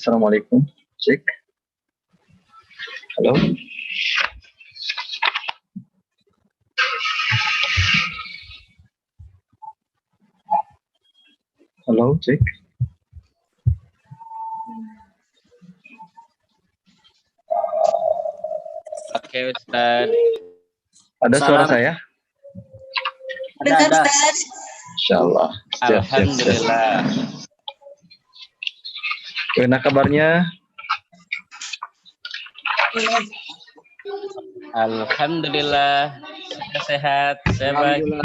Assalamualaikum. Cek. Halo. Halo, cek. Oke, Ustaz. Ada suara saya? Ada. Insyaallah. Siap. Alhamdulillah. Gimana kabarnya? Alhamdulillah. Sehat. Saya bahagia.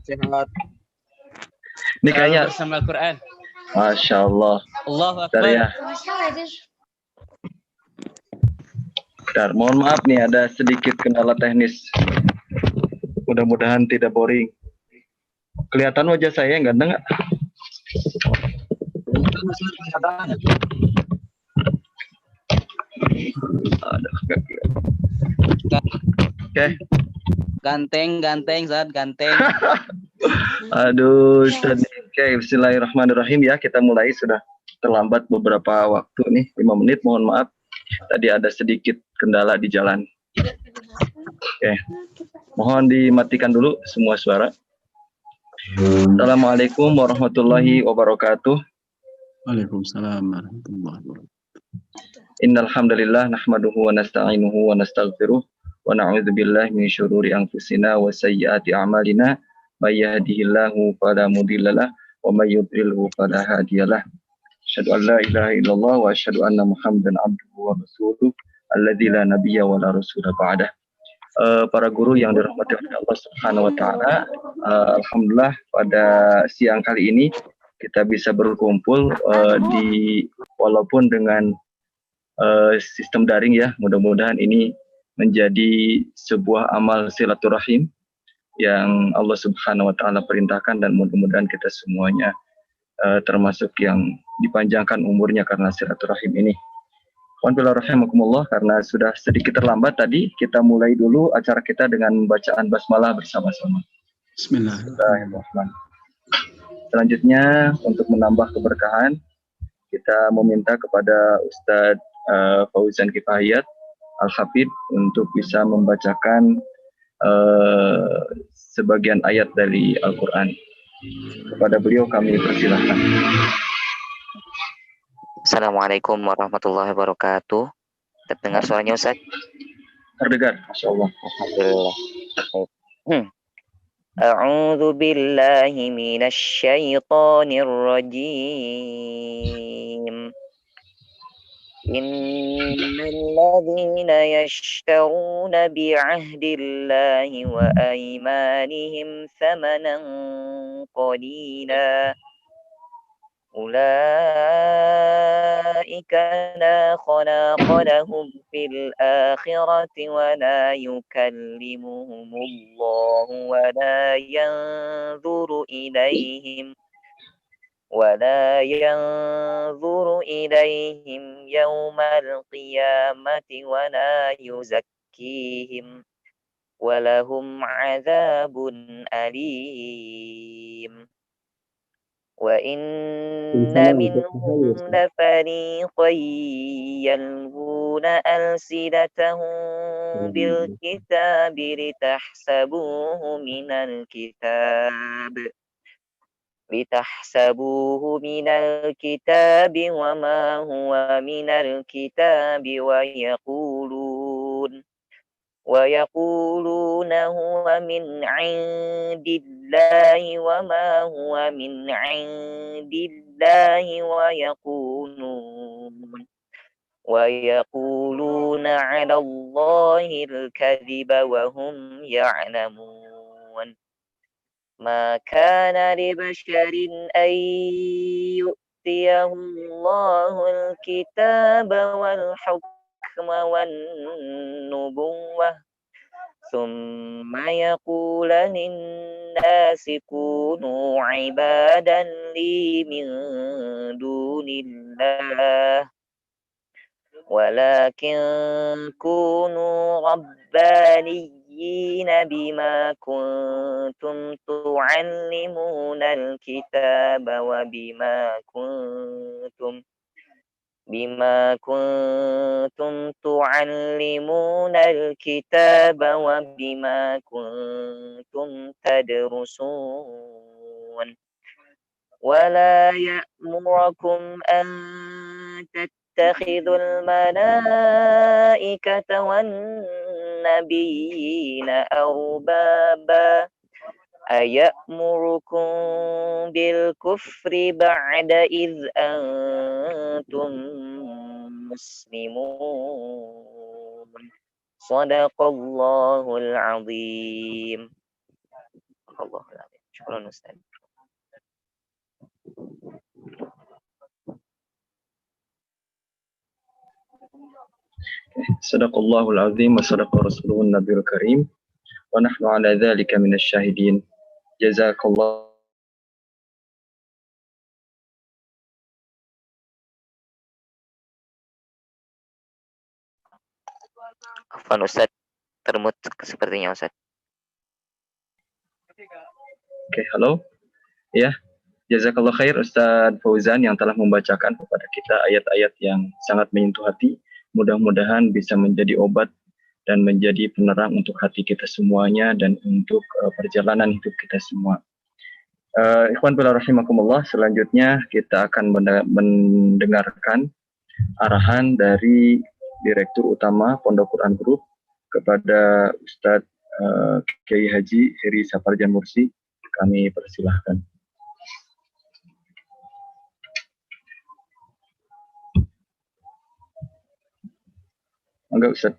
Sehat. Ini kayaknya bersama Al-Quran. Masya Allah. Allahu Bentar Akbar. ya. Bentar, mohon maaf nih ada sedikit kendala teknis. Mudah-mudahan tidak boring. Kelihatan wajah saya yang ganteng nggak? Aduh, nggak kelihatan. Oke. Ganteng, Zat, ganteng. Aduh, tadi. Oke, bismillahirrahmanirrahim ya. Kita mulai, sudah terlambat beberapa waktu nih, 5 menit, mohon maaf. Tadi ada sedikit kendala di jalan. Oke. Mohon dimatikan dulu semua suara. Assalamualaikum warahmatullahi wabarakatuh. Waalaikumsalam warahmatullahi wabarakatuh. Innal hamdalillah nahmaduhu wa nasta'inuhu wa nastaghfiruh wa na'udzu billahi min syururi anfusina wa sayyiati a'malina may yahdihillahu fala mudhillalah wa may yudhlilhu fala hadiyalah. Asyhadu an la ilaha illallah wa asyhadu anna Muhammadan abduhu wa rasuluh alladzi la nabiyya wa la rasula ba'dah. Para guru yang dirahmati oleh Allah Subhanahu wa taala, alhamdulillah pada siang kali ini kita bisa berkumpul walaupun dengan sistem daring ya. Mudah-mudahan ini menjadi sebuah amal silaturahim yang Allah Subhanahu wa taala perintahkan, dan mudah-mudahan kita semuanya termasuk yang dipanjangkan umurnya karena silaturahim ini. Alhamdulillah, karena sudah sedikit terlambat tadi, kita mulai dulu acara kita dengan bacaan basmalah bersama-sama. Bismillahirrahmanirrahim. Selanjutnya untuk menambah keberkahan, kita meminta kepada Ustadz Fauzan Kifayat Al-Hafidh untuk bisa membacakan sebagian ayat dari Al-Quran. Kepada beliau kami persilahkan. Assalamualaikum warahmatullahi wabarakatuh. Terdengar suaranya, Ustaz? Terdengar, Masya Allah. Alhamdulillah. A'udzu billahi minasy syaithanir rajim. Innal ladzina yashtaruna bi'ahdillahi wa aymanihim thamanan qalila أولئك لا خلاق لهم في الآخرة ولا يكلمهم الله ولا ينظر إليهم يوم القيامة ولا يزكيهم ولهم عذاب أليم وإن منهم لفريقا يلوون ألسنتهم بالكتاب لتحسبوه من الكتاب وما هو من الكتاب ويقولون هو من عند الله وما هو من عند الله ويقولون على الله الكذب وهم يعلمون ما كان لبشر أن يؤتيه الله الكتاب والحكم والنبوة ثم يقول للناس كونوا عبادا لي من دون الله ولكن كونوا ربانيين بما كنتم تعلمون الكتاب بما كنتم تعلمون الكتاب وبما كنتم تدرسون ولا يأمركم أن تتخذوا الملائكة والنبيين أربابا أيأمركم بالكفر بعد إذ أنتم مسلمون صدق الله العظيم. الله العظيم. شكرا أستاذ. Sadaqallahul azim wa sadaqa rasulun nabiyul karim wa nahnu ala dhalika minasy syahidin. Jazakallah. Afwan Ustaz, termut sepertinya Ustaz. Oke, halo. Ya, jazakallah khair Ustaz Fauzan yang telah membacakan kepada kita ayat-ayat yang sangat menyentuh hati. Mudah-mudahan bisa menjadi obat dan menjadi penerang untuk hati kita semuanya dan untuk perjalanan hidup kita semua. Ikhwan fillah rahimakumullah, selanjutnya kita akan mendengarkan arahan dari Direktur Utama Pondok Quran Group kepada Ustadz Kiai Haji Heri Saparjan Mursi. Kami persilahkan. Enggak, Ustaz.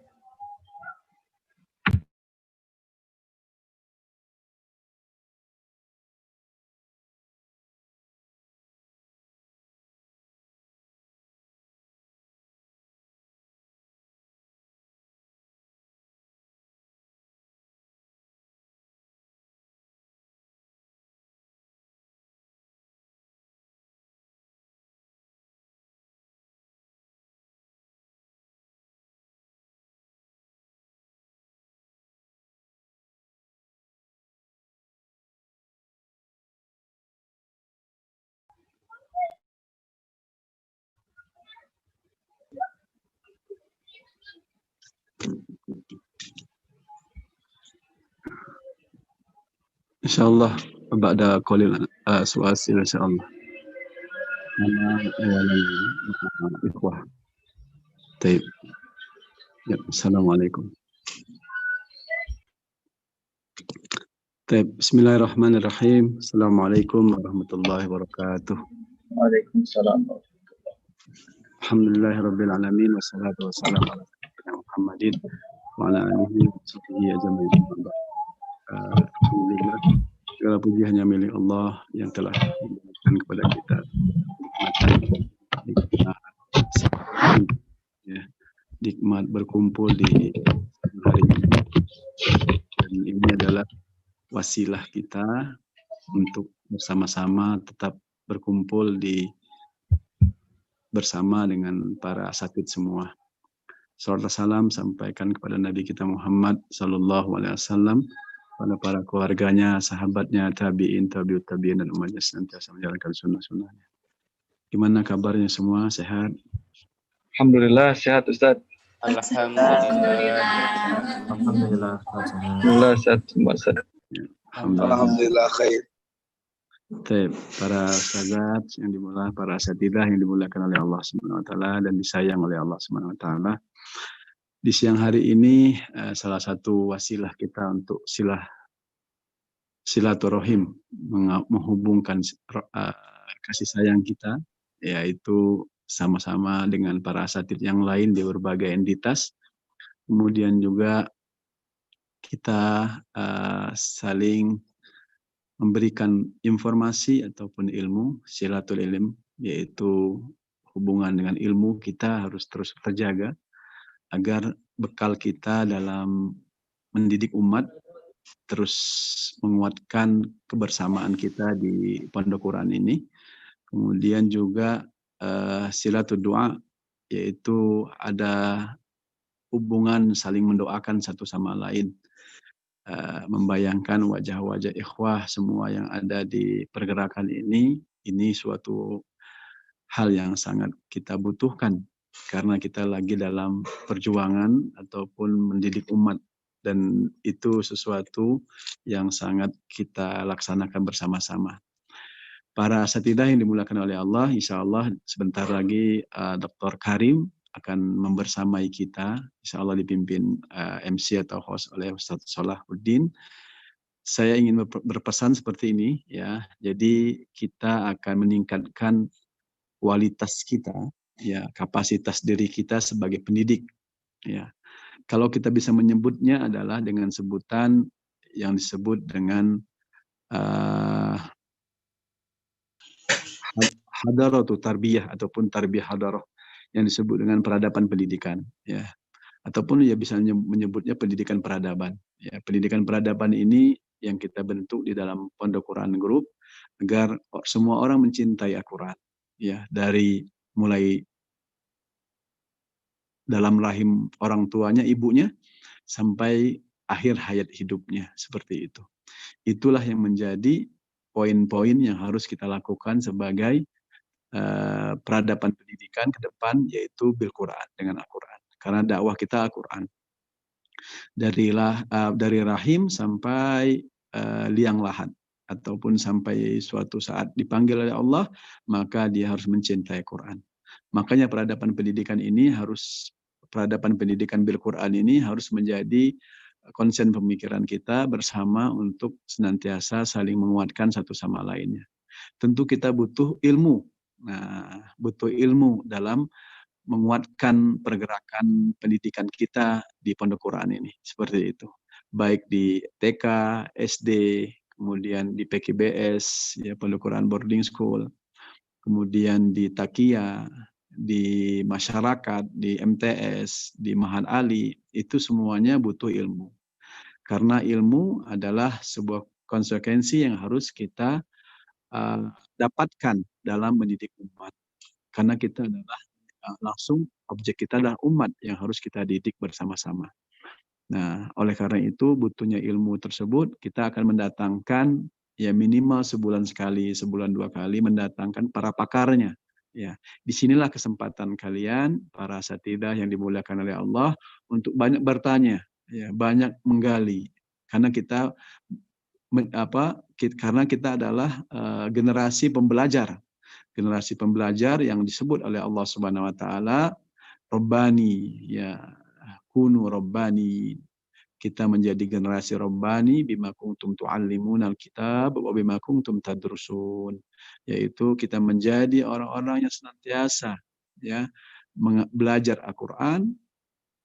Insyaallah ba'da qaulil su'asil insyaallah. Ikhwah. Baik. Ya, assalamualaikum. Baik, bismillahirrahmanirrahim. Assalamualaikum warahmatullahi wabarakatuh. Waalaikumsalam. Alhamdulillahirabbil alamin wassalatu wassalamu ala sayyidina Muhammadin wa ala alihi wa sahbihi ajma'in. Alhamdulillah, segala puji hanya milik Allah yang telah memberikan kepada kita nikmat berkumpul di hari ini. Dan ini adalah wasilah kita untuk bersama-sama tetap berkumpul bersama dengan para asatidz semua. Salawat salam sampaikan kepada Nabi kita Muhammad sallallahu alaihi wasallam, pada para keluarganya, sahabatnya, tabi'in, tabi'ut tabi'in dan umatnya senantiasa menjalankan sunnah-sunnahnya. Gimana kabarnya semua? Sehat? Alhamdulillah sehat Ustaz. Alhamdulillah. Alhamdulillah sehat semua Ustaz. Alhamdulillah khair. Baik, para sahabat yang dimulai, para asatidah yang dimuliakan oleh Allah Subhanahu wa taala dan disayang oleh Allah Subhanahu wa taala. Di siang hari ini salah satu wasilah kita untuk silaturahim, menghubungkan kasih sayang kita, yaitu sama-sama dengan para asatidz yang lain di berbagai entitas. Kemudian juga kita saling memberikan informasi ataupun ilmu, silatul ilm, yaitu hubungan dengan ilmu kita harus terus terjaga agar bekal kita dalam mendidik umat terus menguatkan kebersamaan kita di Pondok Quran ini. Kemudian juga silatul doa, yaitu ada hubungan saling mendoakan satu sama lain. Membayangkan wajah-wajah ikhwah semua yang ada di pergerakan ini suatu hal yang sangat kita butuhkan karena kita lagi dalam perjuangan ataupun mendidik umat, dan itu sesuatu yang sangat kita laksanakan bersama-sama. Para asatidzah yang dimuliakan oleh Allah, insya Allah sebentar lagi Dr. Karim akan membersamai kita, insya Allah dipimpin MC atau host oleh Ustadz Salahuddin. Saya ingin berpesan seperti ini ya, jadi kita akan meningkatkan kualitas kita, ya, kapasitas diri kita sebagai pendidik, ya. Kalau kita bisa menyebutnya adalah dengan sebutan yang disebut dengan hadaratu tarbiyah ataupun tarbiyah hadarah, yang disebut dengan peradaban pendidikan, ya. Ataupun ya bisa menyebutnya pendidikan peradaban. Ya, pendidikan peradaban ini yang kita bentuk di dalam Pondok Quran Group agar semua orang mencintai Al-Quran, ya, dari mulai dalam rahim orang tuanya, ibunya, sampai akhir hayat hidupnya, seperti itu. Itulah yang menjadi poin-poin yang harus kita lakukan sebagai peradaban pendidikan ke depan, yaitu bil Quran, dengan Al-Quran. Karena dakwah kita Al-Quran. Dari rahim sampai liang lahat, ataupun sampai suatu saat dipanggil oleh Allah, maka dia harus mencintai Quran. Makanya peradaban pendidikan bil Quran ini harus menjadi konsen pemikiran kita bersama untuk senantiasa saling menguatkan satu sama lainnya. Tentu kita butuh ilmu. Nah, butuh ilmu dalam menguatkan pergerakan pendidikan kita di Pondok Quran ini, seperti itu. Baik di TK, SD, kemudian di PKBS, ya, Pondok Quran Boarding School, kemudian di Takia, di masyarakat, di MTS, di Mahat Ali, itu semuanya butuh ilmu. Karena ilmu adalah sebuah konsekuensi yang harus kita dapatkan dalam mendidik umat. Karena kita adalah langsung objek kita adalah umat yang harus kita didik bersama-sama. Nah, oleh karena itu butuhnya ilmu tersebut, kita akan mendatangkan ya minimal sebulan sekali, sebulan 2 kali mendatangkan para pakarnya. Ya, disinilah kesempatan kalian para asatidzah yang dimuliakan oleh Allah untuk banyak bertanya, ya, banyak menggali, karena kita adalah generasi pembelajar. Generasi pembelajar yang disebut oleh Allah Subhanahu wa taala Rabbani, ya, kunu Rabbani. Kita menjadi generasi Rabbani bima kuntum tu'allimuna al-kitab wa bima kuntum tadrusun. Yaitu kita menjadi orang-orang yang senantiasa, ya, belajar Al-Qur'an,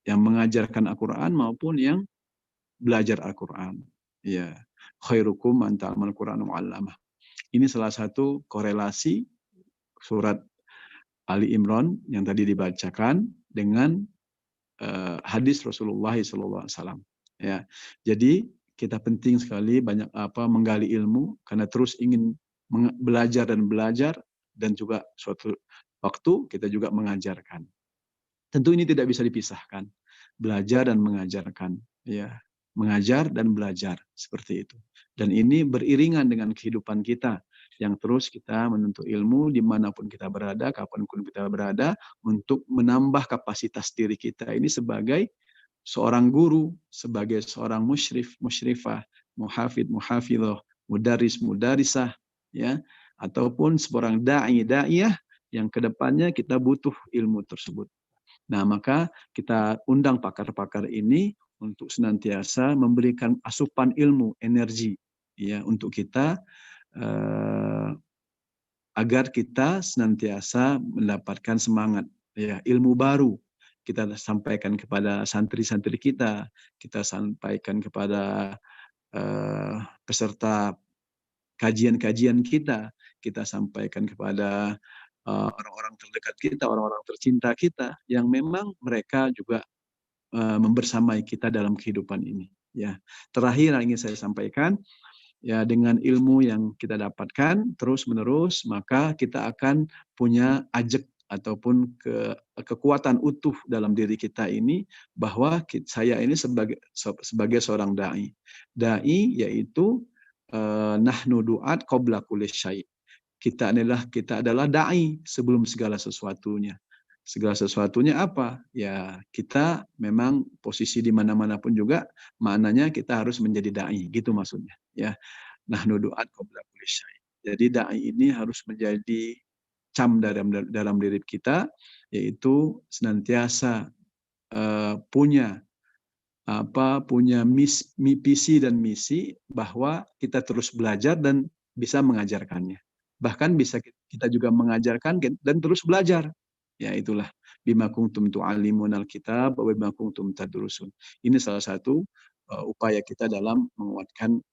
yang mengajarkan Al-Qur'an maupun yang belajar Al-Qur'an. Ya, khairukum man ta'amal Qur'an wa 'allamah. Ini salah satu korelasi surat Ali Imran yang tadi dibacakan dengan hadis Rasulullah SAW. Ya, jadi kita penting sekali banyak menggali ilmu karena terus ingin belajar dan juga suatu waktu kita juga mengajarkan. Tentu ini tidak bisa dipisahkan, belajar dan mengajarkan, ya, mengajar dan belajar seperti itu. Dan ini beriringan dengan kehidupan kita yang terus kita menuntut ilmu dimanapun kita berada, kapanpun kita berada, untuk menambah kapasitas diri kita ini sebagai seorang guru, sebagai seorang musyrifah, muhafid, muhafidhah, mudaris, mudarisah, ya, ataupun seorang da'iyah yang kedepannya kita butuh ilmu tersebut. Nah, maka kita undang pakar-pakar ini untuk senantiasa memberikan asupan ilmu, energi, ya, untuk kita agar kita senantiasa mendapatkan semangat, ya, ilmu baru. Kita sampaikan kepada santri-santri kita sampaikan kepada peserta kajian-kajian kita sampaikan kepada orang-orang terdekat kita, orang-orang tercinta kita, yang memang mereka juga membersamai kita dalam kehidupan ini. Ya, terakhir yang ingin saya sampaikan, ya, dengan ilmu yang kita dapatkan terus-menerus, maka kita akan punya ajak ataupun kekuatan utuh dalam diri kita ini, bahwa saya ini sebagai seorang dai. Dai yaitu nahnu du'at qabla kulli syai'. kita adalah dai sebelum segala sesuatunya. Segala sesuatunya apa? Ya, kita memang posisi di mana-mana pun juga maknanya kita harus menjadi dai, gitu maksudnya, ya. Nahnu du'at qabla kulli syai'. Jadi dai ini harus menjadi cam dalam diri kita, yaitu senantiasa punya visi dan misi bahwa kita terus belajar dan bisa mengajarkannya. Bahkan bisa kita juga mengajarkan dan terus belajar. Ya, itulah bima kuntum tu'allimunal kitab wa bima kuntum tadrusun. Ini salah satu upaya kita dalam menguatkan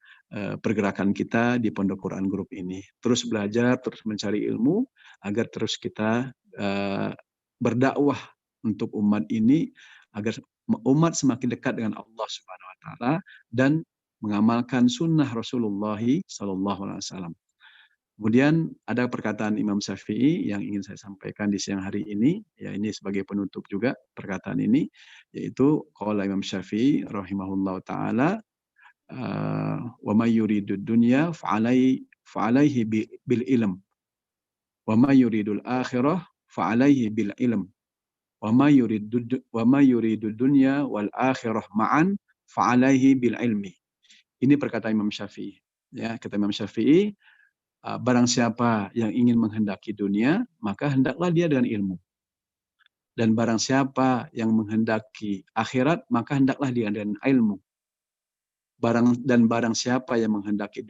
pergerakan kita di Pondok Quran Group ini. Terus belajar, terus mencari ilmu agar terus kita berdakwah untuk umat ini agar umat semakin dekat dengan Allah Subhanahu wa taala dan mengamalkan sunnah Rasulullah sallallahu alaihi wasallam. Kemudian ada perkataan Imam Syafi'i yang ingin saya sampaikan di siang hari ini, ya ini sebagai penutup juga perkataan ini, yaitu qala Imam Syafi'i rahimahullahu taala, wa may yuridud dunya fa'alaihi bil ilm wa may yuridul akhirah fa'alaihi bil ilm wa may yuridud dunya wal akhirah ma'an fa'alaihi bil ilmi. Ini perkataan Imam Syafi'i. Ya, kata Imam Syafi'i, barang siapa yang ingin menghendaki dunia, maka hendaklah dia dengan ilmu. Dan barang siapa yang menghendaki akhirat, maka hendaklah dia dengan ilmu. Barang siapa yang menghendaki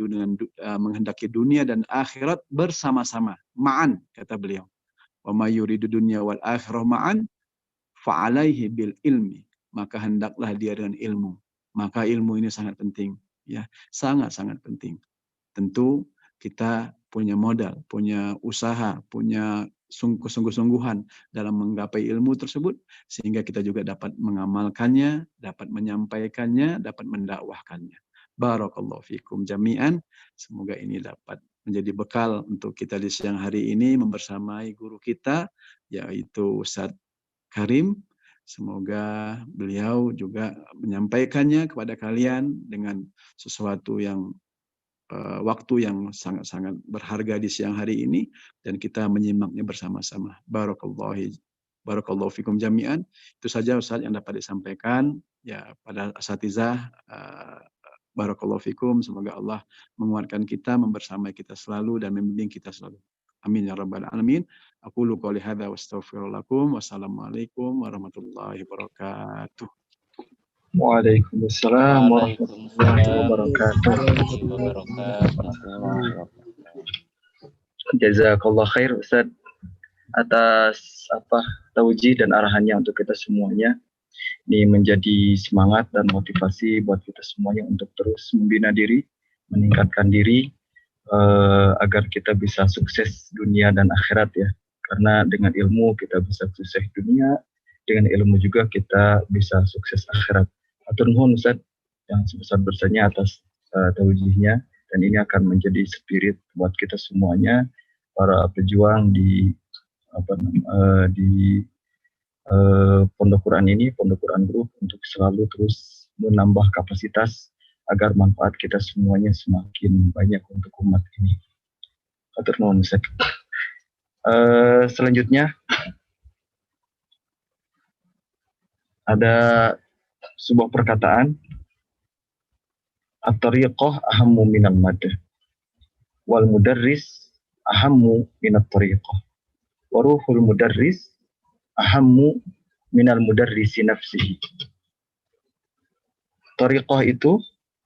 dunia dan akhirat bersama-sama, ma'an, kata beliau. Wa may yuridu dunya wal akhirah ma'an fa'alaihi bil ilmi. Maka hendaklah dia dengan ilmu. Maka ilmu ini sangat penting, ya, sangat-sangat penting. Tentu kita punya modal, punya usaha, punya sungguh-sungguhan dalam menggapai ilmu tersebut, sehingga kita juga dapat mengamalkannya, dapat menyampaikannya, dapat mendakwahkannya. Barakallahu fikum jami'an. Semoga ini dapat menjadi bekal untuk kita di siang hari ini membersamai guru kita, yaitu Ustadz Karim. Semoga beliau juga menyampaikannya kepada kalian dengan sesuatu yang waktu yang sangat-sangat berharga di siang hari ini, dan kita menyimaknya bersama-sama. Barakallahu fikum jami'an. Itu saja Ustaz yang dapat disampaikan ya pada asatizah. Barakallahu fikum. Semoga Allah menguatkan kita, membersamai kita selalu dan membimbing kita selalu. Amin ya rabbal alamin. Aqulu qouli hadza wa astaghfirullah lakum. Wassalamualaikum warahmatullahi wabarakatuh. Waalaikumsalam warahmatullahi wabarakatuh. Jazakallah khair Ustaz atas taujih dan arahannya untuk kita semuanya. Ini menjadi semangat dan motivasi buat kita semuanya untuk terus membina diri, meningkatkan diri agar kita bisa sukses dunia dan akhirat, ya. Karena dengan ilmu kita bisa sukses dunia, dengan ilmu juga kita bisa sukses akhirat. Atur nuhun Ustaz yang sebesar-besarnya atas taujihnya, dan ini akan menjadi spirit buat kita semuanya, para pejuang di Pondok Quran ini, Pondok Quran Group, untuk selalu terus menambah kapasitas agar manfaat kita semuanya semakin banyak untuk umat ini. Atur nuhun Ustaz. Selanjutnya ada sebuah perkataan, at-tariqah ahammu minal madah wal mudarris ahammu minat tariqah wa ruhul mudarris ahammu minal mudarrisi nafsihi. Tariqah itu,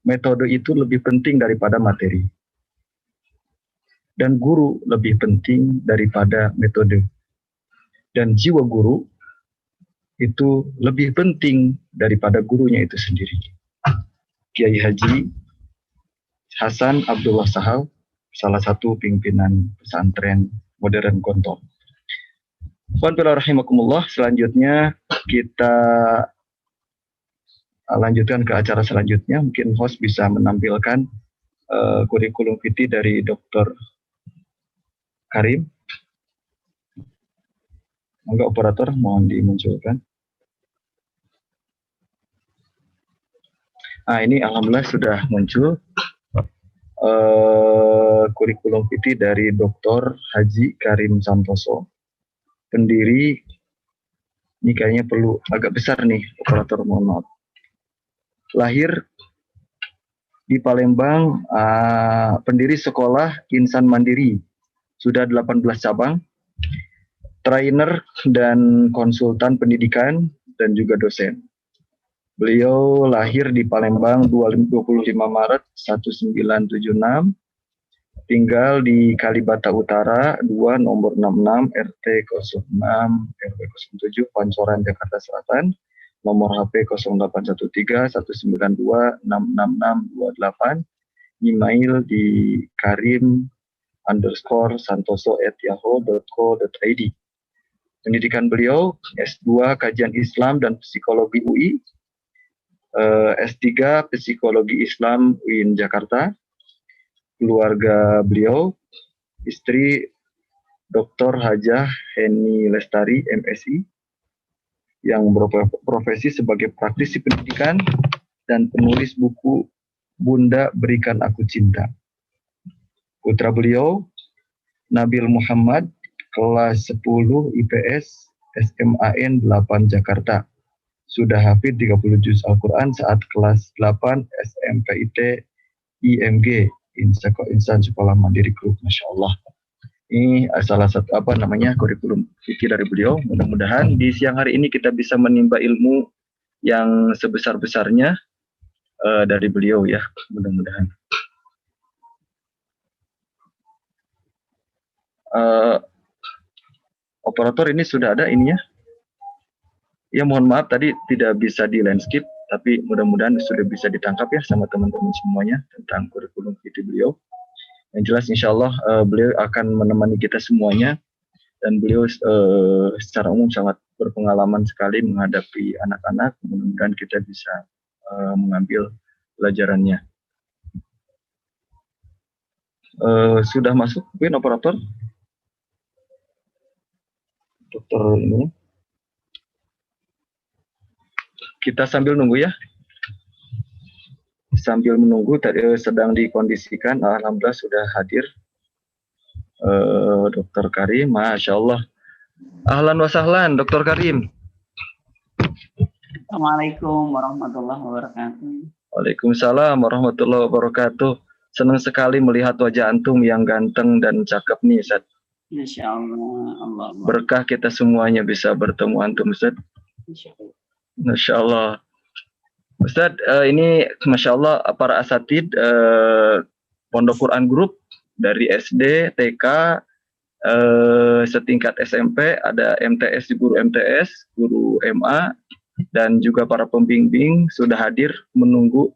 metode itu lebih penting daripada materi, dan guru lebih penting daripada metode, dan jiwa guru itu lebih penting daripada gurunya itu sendiri. Kiai Haji Hasan Abdullah Sahal, salah satu pimpinan pesantren modern Gontor. Bismillahirrahmanirrahim. Selanjutnya kita lanjutkan ke acara selanjutnya. Mungkin host bisa menampilkan kurikulum fikih dari Dr. Karim. Monggo operator mohon dimunculkan. Ini alhamdulillah sudah muncul. kurikulum fikih dari Dr. Haji Karim Santoso, pendiri. Ini kayaknya perlu agak besar nih, operator, mohon maaf. Lahir di Palembang, pendiri sekolah Insan Mandiri, sudah 18 cabang, trainer dan konsultan pendidikan, dan juga dosen. Beliau lahir di Palembang 25 Maret 1976, tinggal di Kalibata Utara 2 nomor 66 RT 06 RW 07 Pancoran Jakarta Selatan, nomor HP 0813 192 66628, email di karim_santoso@yahoo.co.id. Pendidikan beliau S2 Kajian Islam dan Psikologi UI, S3 Psikologi Islam UIN Jakarta. Keluarga beliau, istri Dr. Hajah Heni Lestari, MSI, yang berprofesi sebagai praktisi pendidikan dan penulis buku Bunda Berikan Aku Cinta. Putra beliau, Nabil Muhammad, kelas 10 IPS SMAN 8 Jakarta. Sudah hafid 30 juz Al-Quran saat kelas 8 SMPIT IMG, Insan Sekolah Mandiri Group. Masya Allah. Ini salah satu kurikulum fikih dari beliau. Mudah-mudahan di siang hari ini kita bisa menimba ilmu yang sebesar-besarnya dari beliau ya. Mudah-mudahan. Operator, ini sudah ada ininya. Ya, mohon maaf tadi tidak bisa di landscape, tapi mudah-mudahan sudah bisa ditangkap ya sama teman-teman semuanya tentang kurikulum fikih beliau. Yang jelas insya Allah beliau akan menemani kita semuanya, dan beliau secara umum sangat berpengalaman sekali menghadapi anak-anak. Mudah-mudahan kita bisa mengambil pelajarannya. Sudah masuk mungkin operator? Dokter ini. Kita sambil nunggu ya. Sambil menunggu, tadi sedang dikondisikan. Alhamdulillah sudah hadir Dr. Karim. Masya Allah. Ahlan wa sahlan Dr. Karim. Assalamualaikum warahmatullahi wabarakatuh. Waalaikumsalam warahmatullahi wabarakatuh. Senang sekali melihat wajah antum yang ganteng dan cakep nih, Ustaz. Insya Allah. Allah. Berkah kita semuanya bisa bertemu antum, Ustaz. Insya Allah. Masya Allah. Ustaz, ini Masya Allah para asatid Pondok Quran Group dari SD, TK, setingkat SMP, ada MTS, guru MTS, guru MA, dan juga para pembimbing sudah hadir menunggu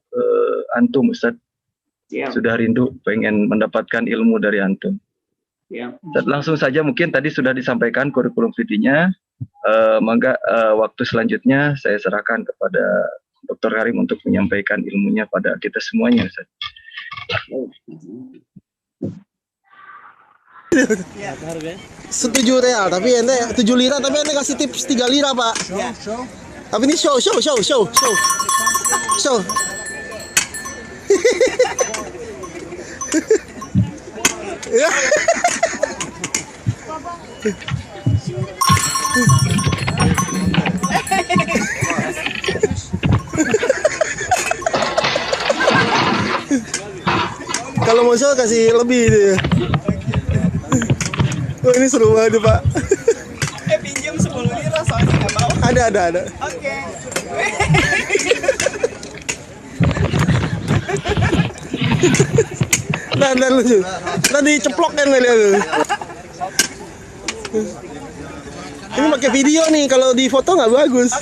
antum, Ustaz. Ya. Sudah rindu pengen mendapatkan ilmu dari antum. Ya. Ustaz, langsung saja, mungkin tadi sudah disampaikan kurikulum fikihnya. Mangga waktu selanjutnya saya serahkan kepada Dr. Karim untuk menyampaikan ilmunya pada kita semuanya, Ustaz. Setuju real, tapi ente 7 lira, tapi ente kasih tips 3 lira, Pak. Tapi ini show. Ya. Kalau mau show kasih lebih deh. Oh, ini seru banget, Pak. Pinjam 10 lira soalnya nggak mau. Ada. Oke. Nah, lucu. Nanti ceplok kan lihat lu. Ini pakai video nih, kalau di foto nggak bagus.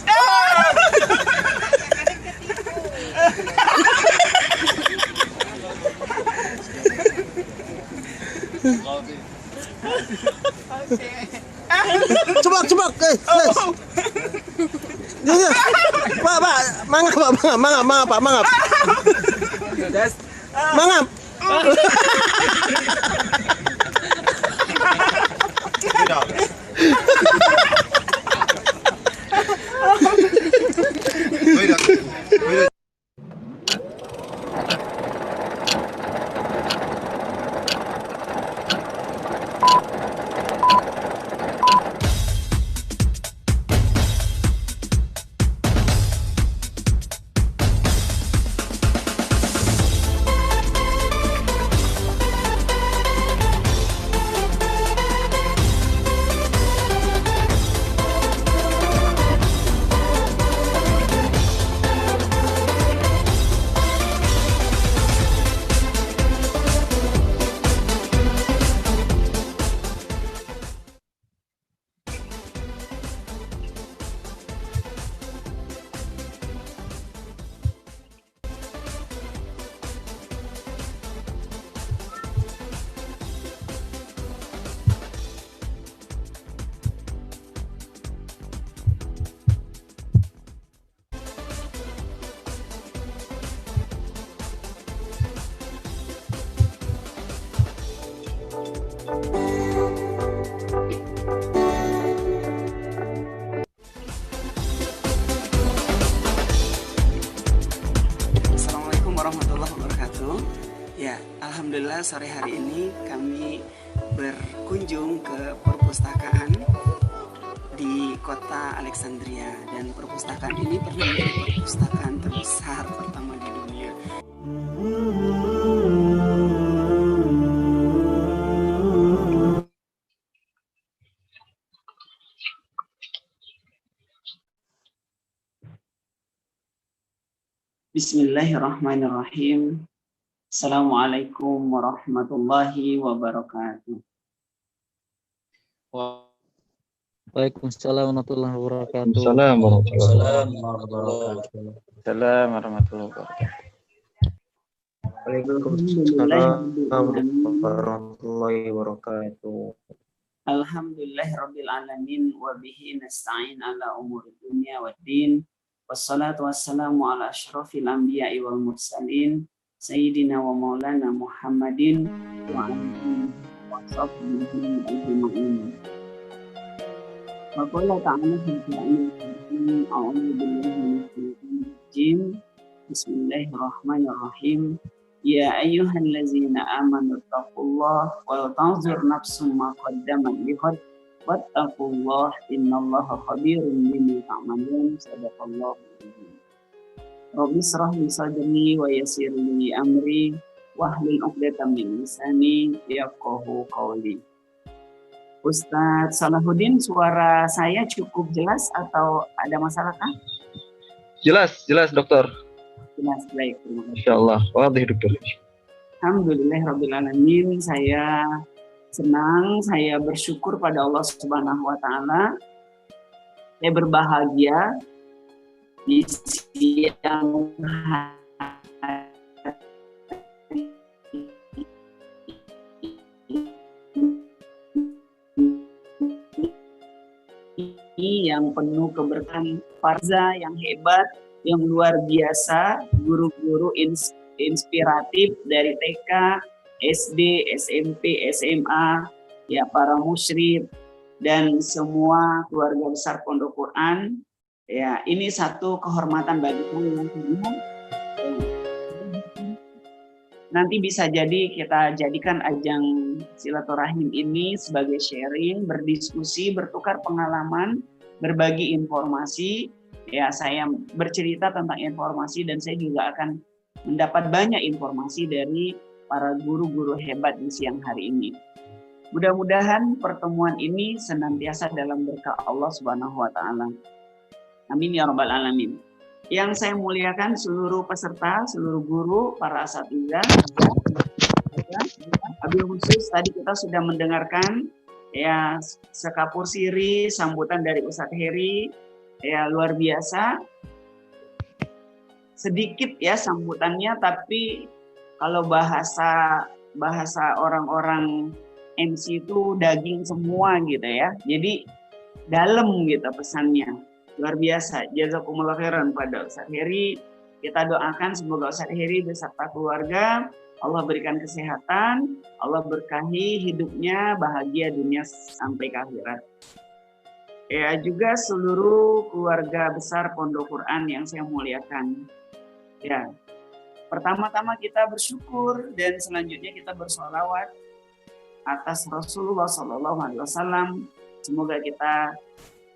Ceplok, les. Ya. Pak, mangap. Mangap. Alhamdulillah sore hari ini kami berkunjung ke perpustakaan di kota Alexandria, dan perpustakaan ini pernah menjadi perpustakaan terbesar pertama di dunia. Bismillahirrahmanirrahim. Assalamualaikum warahmatullahi wabarakatuh. Waalaikumsalam warahmatullahi wabarakatuh. Assalamualaikum warahmatullahi wabarakatuh. Warahmatullahi wabarakatuh. Alhamdulillahirabbil alamin wa bihi nasta'in ala umuri dunya waddin. Wassalatu wassalamu ala asyrafil anbiya'i wal mursalin sayyidina wa maulana Muhammadin wa alihi wa sahbihi ajma'in. Wa qala ta'ala fil Qur'anil karim, a'udzu billahi minasyaitonir rajim. Bismillahirrahmanirrahim. Ya ayyuhallazina amanu taqullaha wa tanzur nafsum ma qaddamat lighad wattaqullaha innallaha khabirum bima ta'malun. Shadaqallahu alazim. Rabbi shrah li sadri wa yassir li amri wahlul 'uqdatam min lisani yafqahu qawli. Ustadz Salahuddin, suara saya cukup jelas atau ada masalah kah? Jelas dokter. Jelas, baik. Insyaallah. Wadih dokter. Alhamdulillahirabbil alamin. Saya senang, saya bersyukur pada Allah Subhanahu wa taala. Saya berbahagia di siang hari yang penuh keberkahan, Farza yang hebat, yang luar biasa, guru-guru inspiratif dari TK, SD, SMP, SMA, ya para musyrif dan semua keluarga besar Pondok Quran. Ya, ini satu kehormatan bagi kami. Nanti bisa jadi kita jadikan ajang silaturahim ini sebagai sharing, berdiskusi, bertukar pengalaman, berbagi informasi. Ya, saya bercerita tentang informasi dan saya juga akan mendapat banyak informasi dari para guru-guru hebat di siang hari ini. Mudah-mudahan pertemuan ini senantiasa dalam berkah Allah Subhanahu wa taala. Amin ya rabbal alamin. Yang saya muliakan seluruh peserta, seluruh guru, para asatidzah. Wabil khusus tadi kita sudah mendengarkan ya sekapur siri sambutan dari Ustadz Heri, ya luar biasa. Sedikit ya sambutannya, tapi kalau bahasa orang-orang MC itu daging semua gitu ya. Jadi dalam gitu pesannya. Luar biasa. Jazakumullah khairan pada Ustadz Heri. Kita doakan semoga Ustadz Heri beserta keluarga Allah berikan kesehatan, Allah berkahi hidupnya, bahagia dunia sampai ke akhirat. Ya, juga seluruh keluarga besar Pondok Quran yang saya muliakan. Ya, pertama-tama kita bersyukur dan selanjutnya kita bersolawat atas Rasulullah SAW. Semoga kita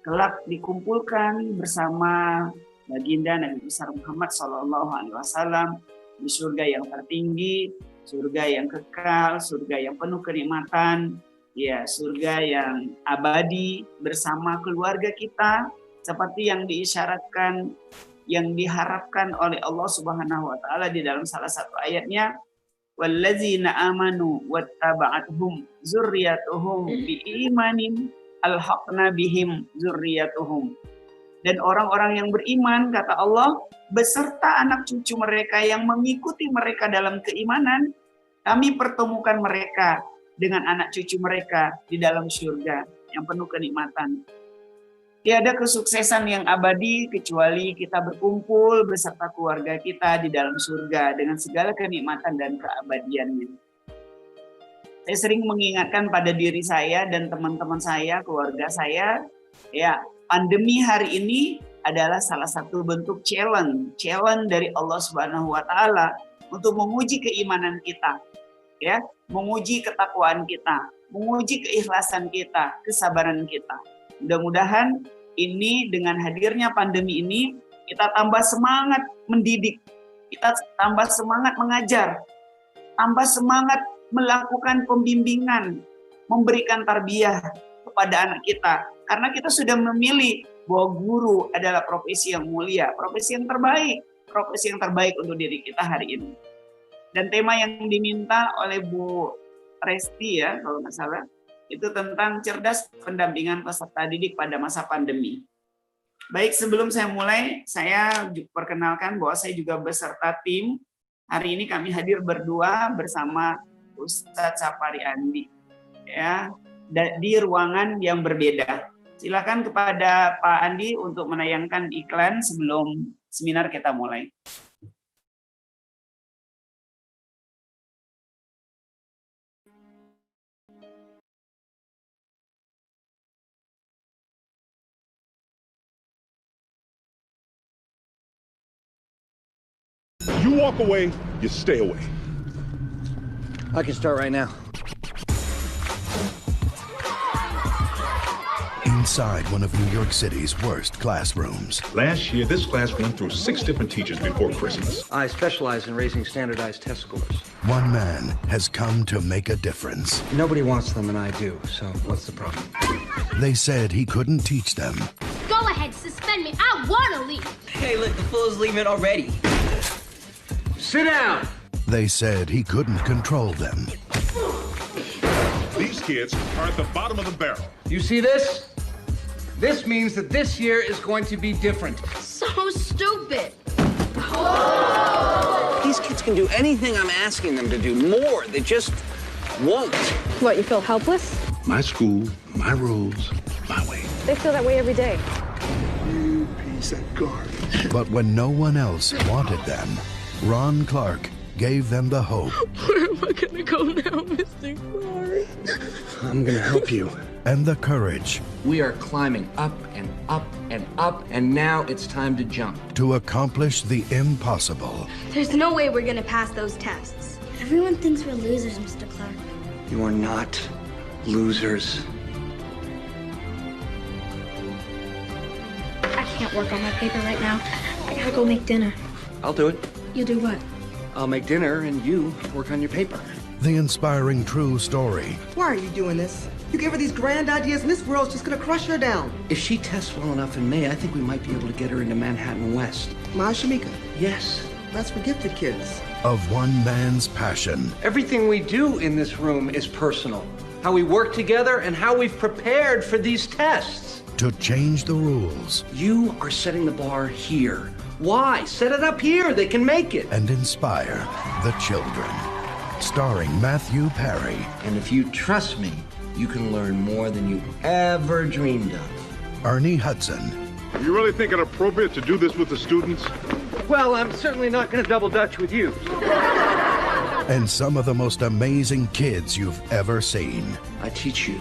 kelak dikumpulkan bersama baginda Nabi besar Muhammad SAW di surga yang tertinggi, surga yang kekal, surga yang penuh kenikmatan, ya surga yang abadi bersama keluarga kita seperti yang diisyaratkan, yang diharapkan oleh Allah Subhanahu wa taala di dalam salah satu ayatnya, wallazina amanu wattaba'atuhum dzurriyyatuhum biimanin alhaqna bihim dzurriyyatuhum. Dan orang-orang yang beriman, kata Allah, beserta anak cucu mereka yang mengikuti mereka dalam keimanan, kami pertemukan mereka dengan anak cucu mereka di dalam surga yang penuh kenikmatan. Tiada kesuksesan yang abadi kecuali kita berkumpul beserta keluarga kita di dalam surga dengan segala kenikmatan dan keabadiannya. Saya sering mengingatkan pada diri saya dan teman-teman saya, keluarga saya, ya pandemi hari ini adalah salah satu bentuk challenge dari Allah Subhanahu wa taala untuk menguji keimanan kita. ya, menguji ketakwaan kita, menguji keikhlasan kita, kesabaran kita. Mudah-mudahan ini dengan hadirnya pandemi ini kita tambah semangat mendidik, kita tambah semangat mengajar, tambah semangat melakukan pembimbingan, memberikan tarbiyah kepada anak kita. Karena kita sudah memilih bahwa guru adalah profesi yang mulia, profesi yang terbaik untuk diri kita hari ini. Dan tema yang diminta oleh Bu Resti ya, kalau nggak salah, itu tentang cerdas pendampingan peserta didik pada masa pandemi. Baik, sebelum saya mulai, saya perkenalkan bahwa saya juga beserta tim. Hari ini kami hadir berdua bersama Ustadz Sapari Andi, ya, di ruangan yang berbeda. Silakan kepada Pak Andi untuk menayangkan iklan sebelum seminar kita mulai. You walk away, you stay away. I can start right now. Inside one of New York City's worst classrooms. Last year, this class went through 6 different teachers before Christmas. I specialize in raising standardized test scores. One man has come to make a difference. Nobody wants them and I do, so what's the problem? They said he couldn't teach them. Go ahead, suspend me. I want to leave. Hey, look, the fool's leaving already. Sit down! They said he couldn't control them. These kids are at the bottom of the barrel. You see this? This means that this year is going to be different. So stupid. These kids can do anything I'm asking them to do. More, they just won't. What, you feel helpless? My school, my rules, my way. They feel that way every day. You piece of garbage. But when no one else wanted them, Ron Clark gave them the hope. Where am I gonna go now, Mr. Clark? I'm gonna help you. And the courage. We are climbing up and up and up, and now it's time to jump. To accomplish the impossible. There's no way we're gonna pass those tests. Everyone thinks we're losers, Mr. Clark. You are not losers. I can't work on my paper right now. I gotta go make dinner. I'll do it. You do what? I'll make dinner and you work on your paper. The inspiring true story. Why are you doing this? You gave her these grand ideas and this girl's just gonna crush her down. If she tests well enough in May, I think we might be able to get her into Manhattan West. My Shamika. Yes. That's for gifted kids. Of one man's passion. Everything we do in this room is personal. How we work together and how we've prepared for these tests. To change the rules. You are setting the bar here. Why? Set it up here. They can make it. And inspire the children. Starring Matthew Perry. And if you trust me, you can learn more than you ever dreamed of. Ernie Hudson. You really think it appropriate to do this with the students? Well, I'm certainly not going to double dutch with you. And some of the most amazing kids you've ever seen. I teach you,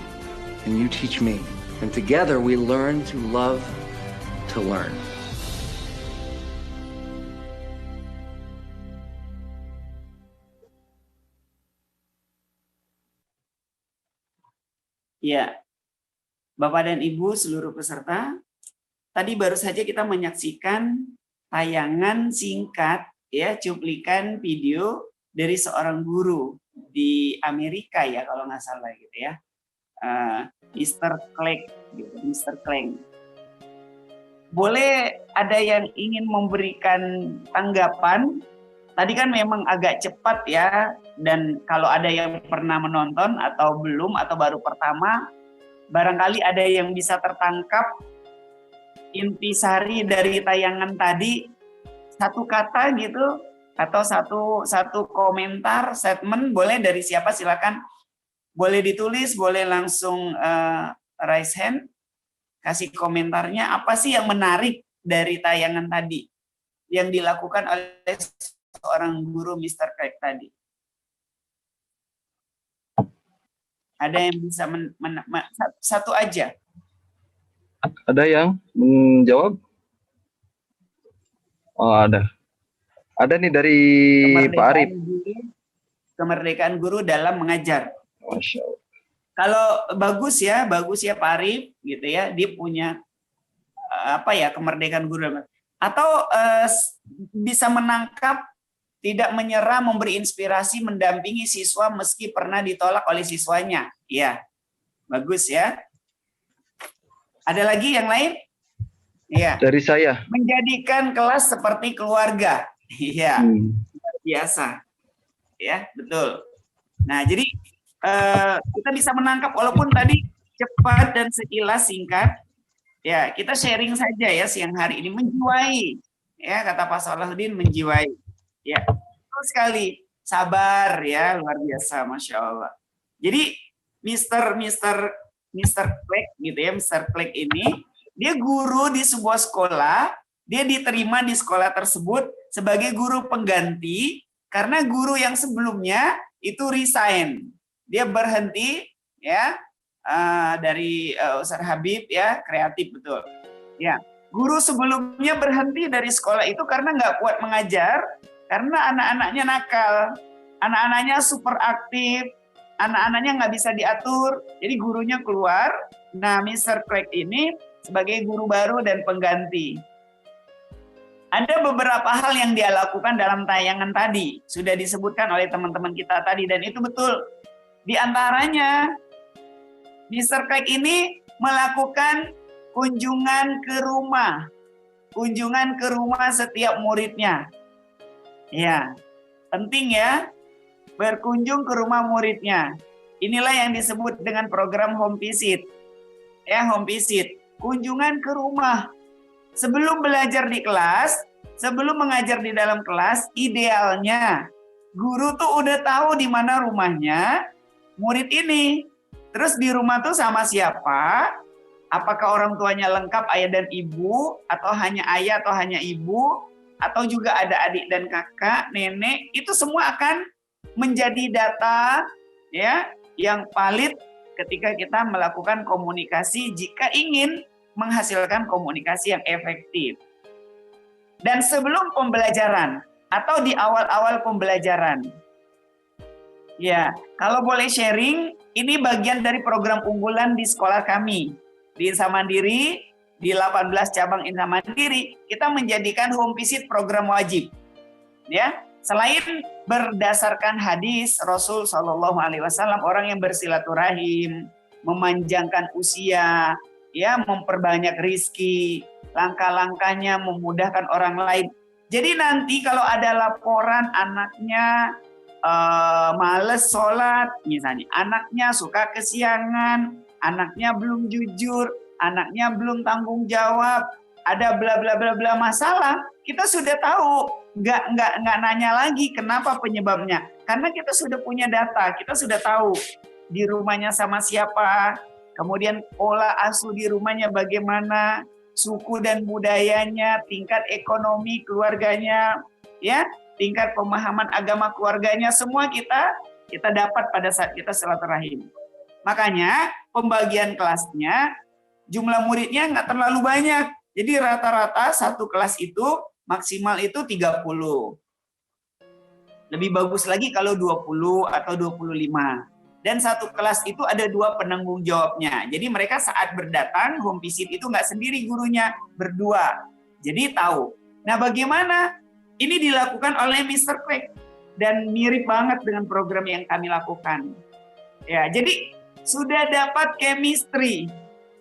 and you teach me. And together we learn to love to learn. Ya, Bapak dan Ibu seluruh peserta, tadi baru saja kita menyaksikan tayangan singkat, ya, cuplikan video dari seorang guru di Amerika ya kalau nggak salah gitu ya, Mr. Clegg, gitu, Mr. Clegg. Boleh ada yang ingin memberikan tanggapan? Tadi kan memang agak cepat ya, dan kalau ada yang pernah menonton atau belum atau baru pertama, barangkali ada yang bisa tertangkap intisari dari tayangan tadi, satu kata gitu, atau satu komentar, statement, boleh dari siapa silakan, boleh ditulis, boleh langsung raise hand, kasih komentarnya, apa sih yang menarik dari tayangan tadi yang dilakukan oleh seorang guru Mr. Craig tadi. Ada yang bisa satu aja? Ada yang menjawab? Oh, ada. Ada nih dari Pak Arif. kemerdekaan guru dalam mengajar. Masya Allah. Kalau bagus ya Pak Arif gitu ya, dia punya kemerdekaan guru atau bisa menangkap, tidak menyerah, memberi inspirasi, mendampingi siswa meski pernah ditolak oleh siswanya. Iya, bagus ya. Ada lagi yang lain? Iya. Dari saya. Menjadikan kelas seperti keluarga. Iya, luar biasa. Ya, betul. Nah, jadi kita bisa menangkap walaupun tadi cepat dan sekilas singkat. Ya, kita sharing saja ya siang hari ini, menjiwai. Ya, kata Pak Salahuddin, menjiwai. Ya, betul sekali. Sabar ya, luar biasa, Masya Allah. Jadi Mr. Clegg gitu ya, Mr. Clegg ini, dia guru di sebuah sekolah, dia diterima di sekolah tersebut sebagai guru pengganti karena guru yang sebelumnya itu resign. Dia berhenti ya dari Ustaz Habib ya, kreatif betul. Ya, guru sebelumnya berhenti dari sekolah itu karena nggak kuat mengajar. Karena anak-anaknya nakal, anak-anaknya super aktif, anak-anaknya nggak bisa diatur, jadi gurunya keluar. Nah, Mr. Clegg ini sebagai guru baru dan pengganti. Ada beberapa hal yang dia lakukan dalam tayangan tadi, sudah disebutkan oleh teman-teman kita tadi, dan itu betul. Di antaranya, Mr. Clegg ini melakukan kunjungan ke rumah setiap muridnya. Ya, penting ya, berkunjung ke rumah muridnya. Inilah yang disebut dengan program home visit. Ya, home visit, kunjungan ke rumah. Sebelum belajar di kelas, sebelum mengajar di dalam kelas, idealnya guru tuh udah tahu di mana rumahnya murid ini. Terus di rumah tuh sama siapa? Apakah orang tuanya lengkap, ayah dan ibu, atau hanya ayah atau hanya ibu? Atau juga ada adik dan kakak, nenek, itu semua akan menjadi data ya yang valid ketika kita melakukan komunikasi jika ingin menghasilkan komunikasi yang efektif. Dan sebelum pembelajaran atau di awal-awal pembelajaran. Ya, kalau boleh sharing, ini bagian dari program unggulan di sekolah kami. Di Insa Mandiri, di 18 cabang Insa Mandiri, kita menjadikan home visit program wajib. Ya, selain berdasarkan hadis Rasul Shallallahu Alaihi Wasallam, orang yang bersilaturahim, memanjangkan usia, ya, memperbanyak rizki, langkah-langkahnya memudahkan orang lain. Jadi nanti kalau ada laporan anaknya males sholat, misalnya, anaknya suka kesiangan, anaknya belum jujur, anaknya belum tanggung jawab, ada bla bla bla bla masalah, kita sudah tahu, nggak nanya lagi kenapa penyebabnya, karena kita sudah punya data, kita sudah tahu di rumahnya sama siapa, kemudian pola asuh di rumahnya bagaimana, suku dan budayanya, tingkat ekonomi keluarganya, ya, tingkat pemahaman agama keluarganya, semua kita dapat pada saat kita silaturahim. Makanya pembagian kelasnya, jumlah muridnya nggak terlalu banyak. Jadi rata-rata satu kelas itu maksimal itu 30. Lebih bagus lagi kalau 20 atau 25. Dan satu kelas itu ada 2 penanggung jawabnya. Jadi mereka saat berdatang, home visit itu nggak sendiri gurunya, berdua. Jadi tahu. Nah, bagaimana? Ini dilakukan oleh Mr. Clegg. Dan mirip banget dengan program yang kami lakukan. Ya, jadi sudah dapat chemistry.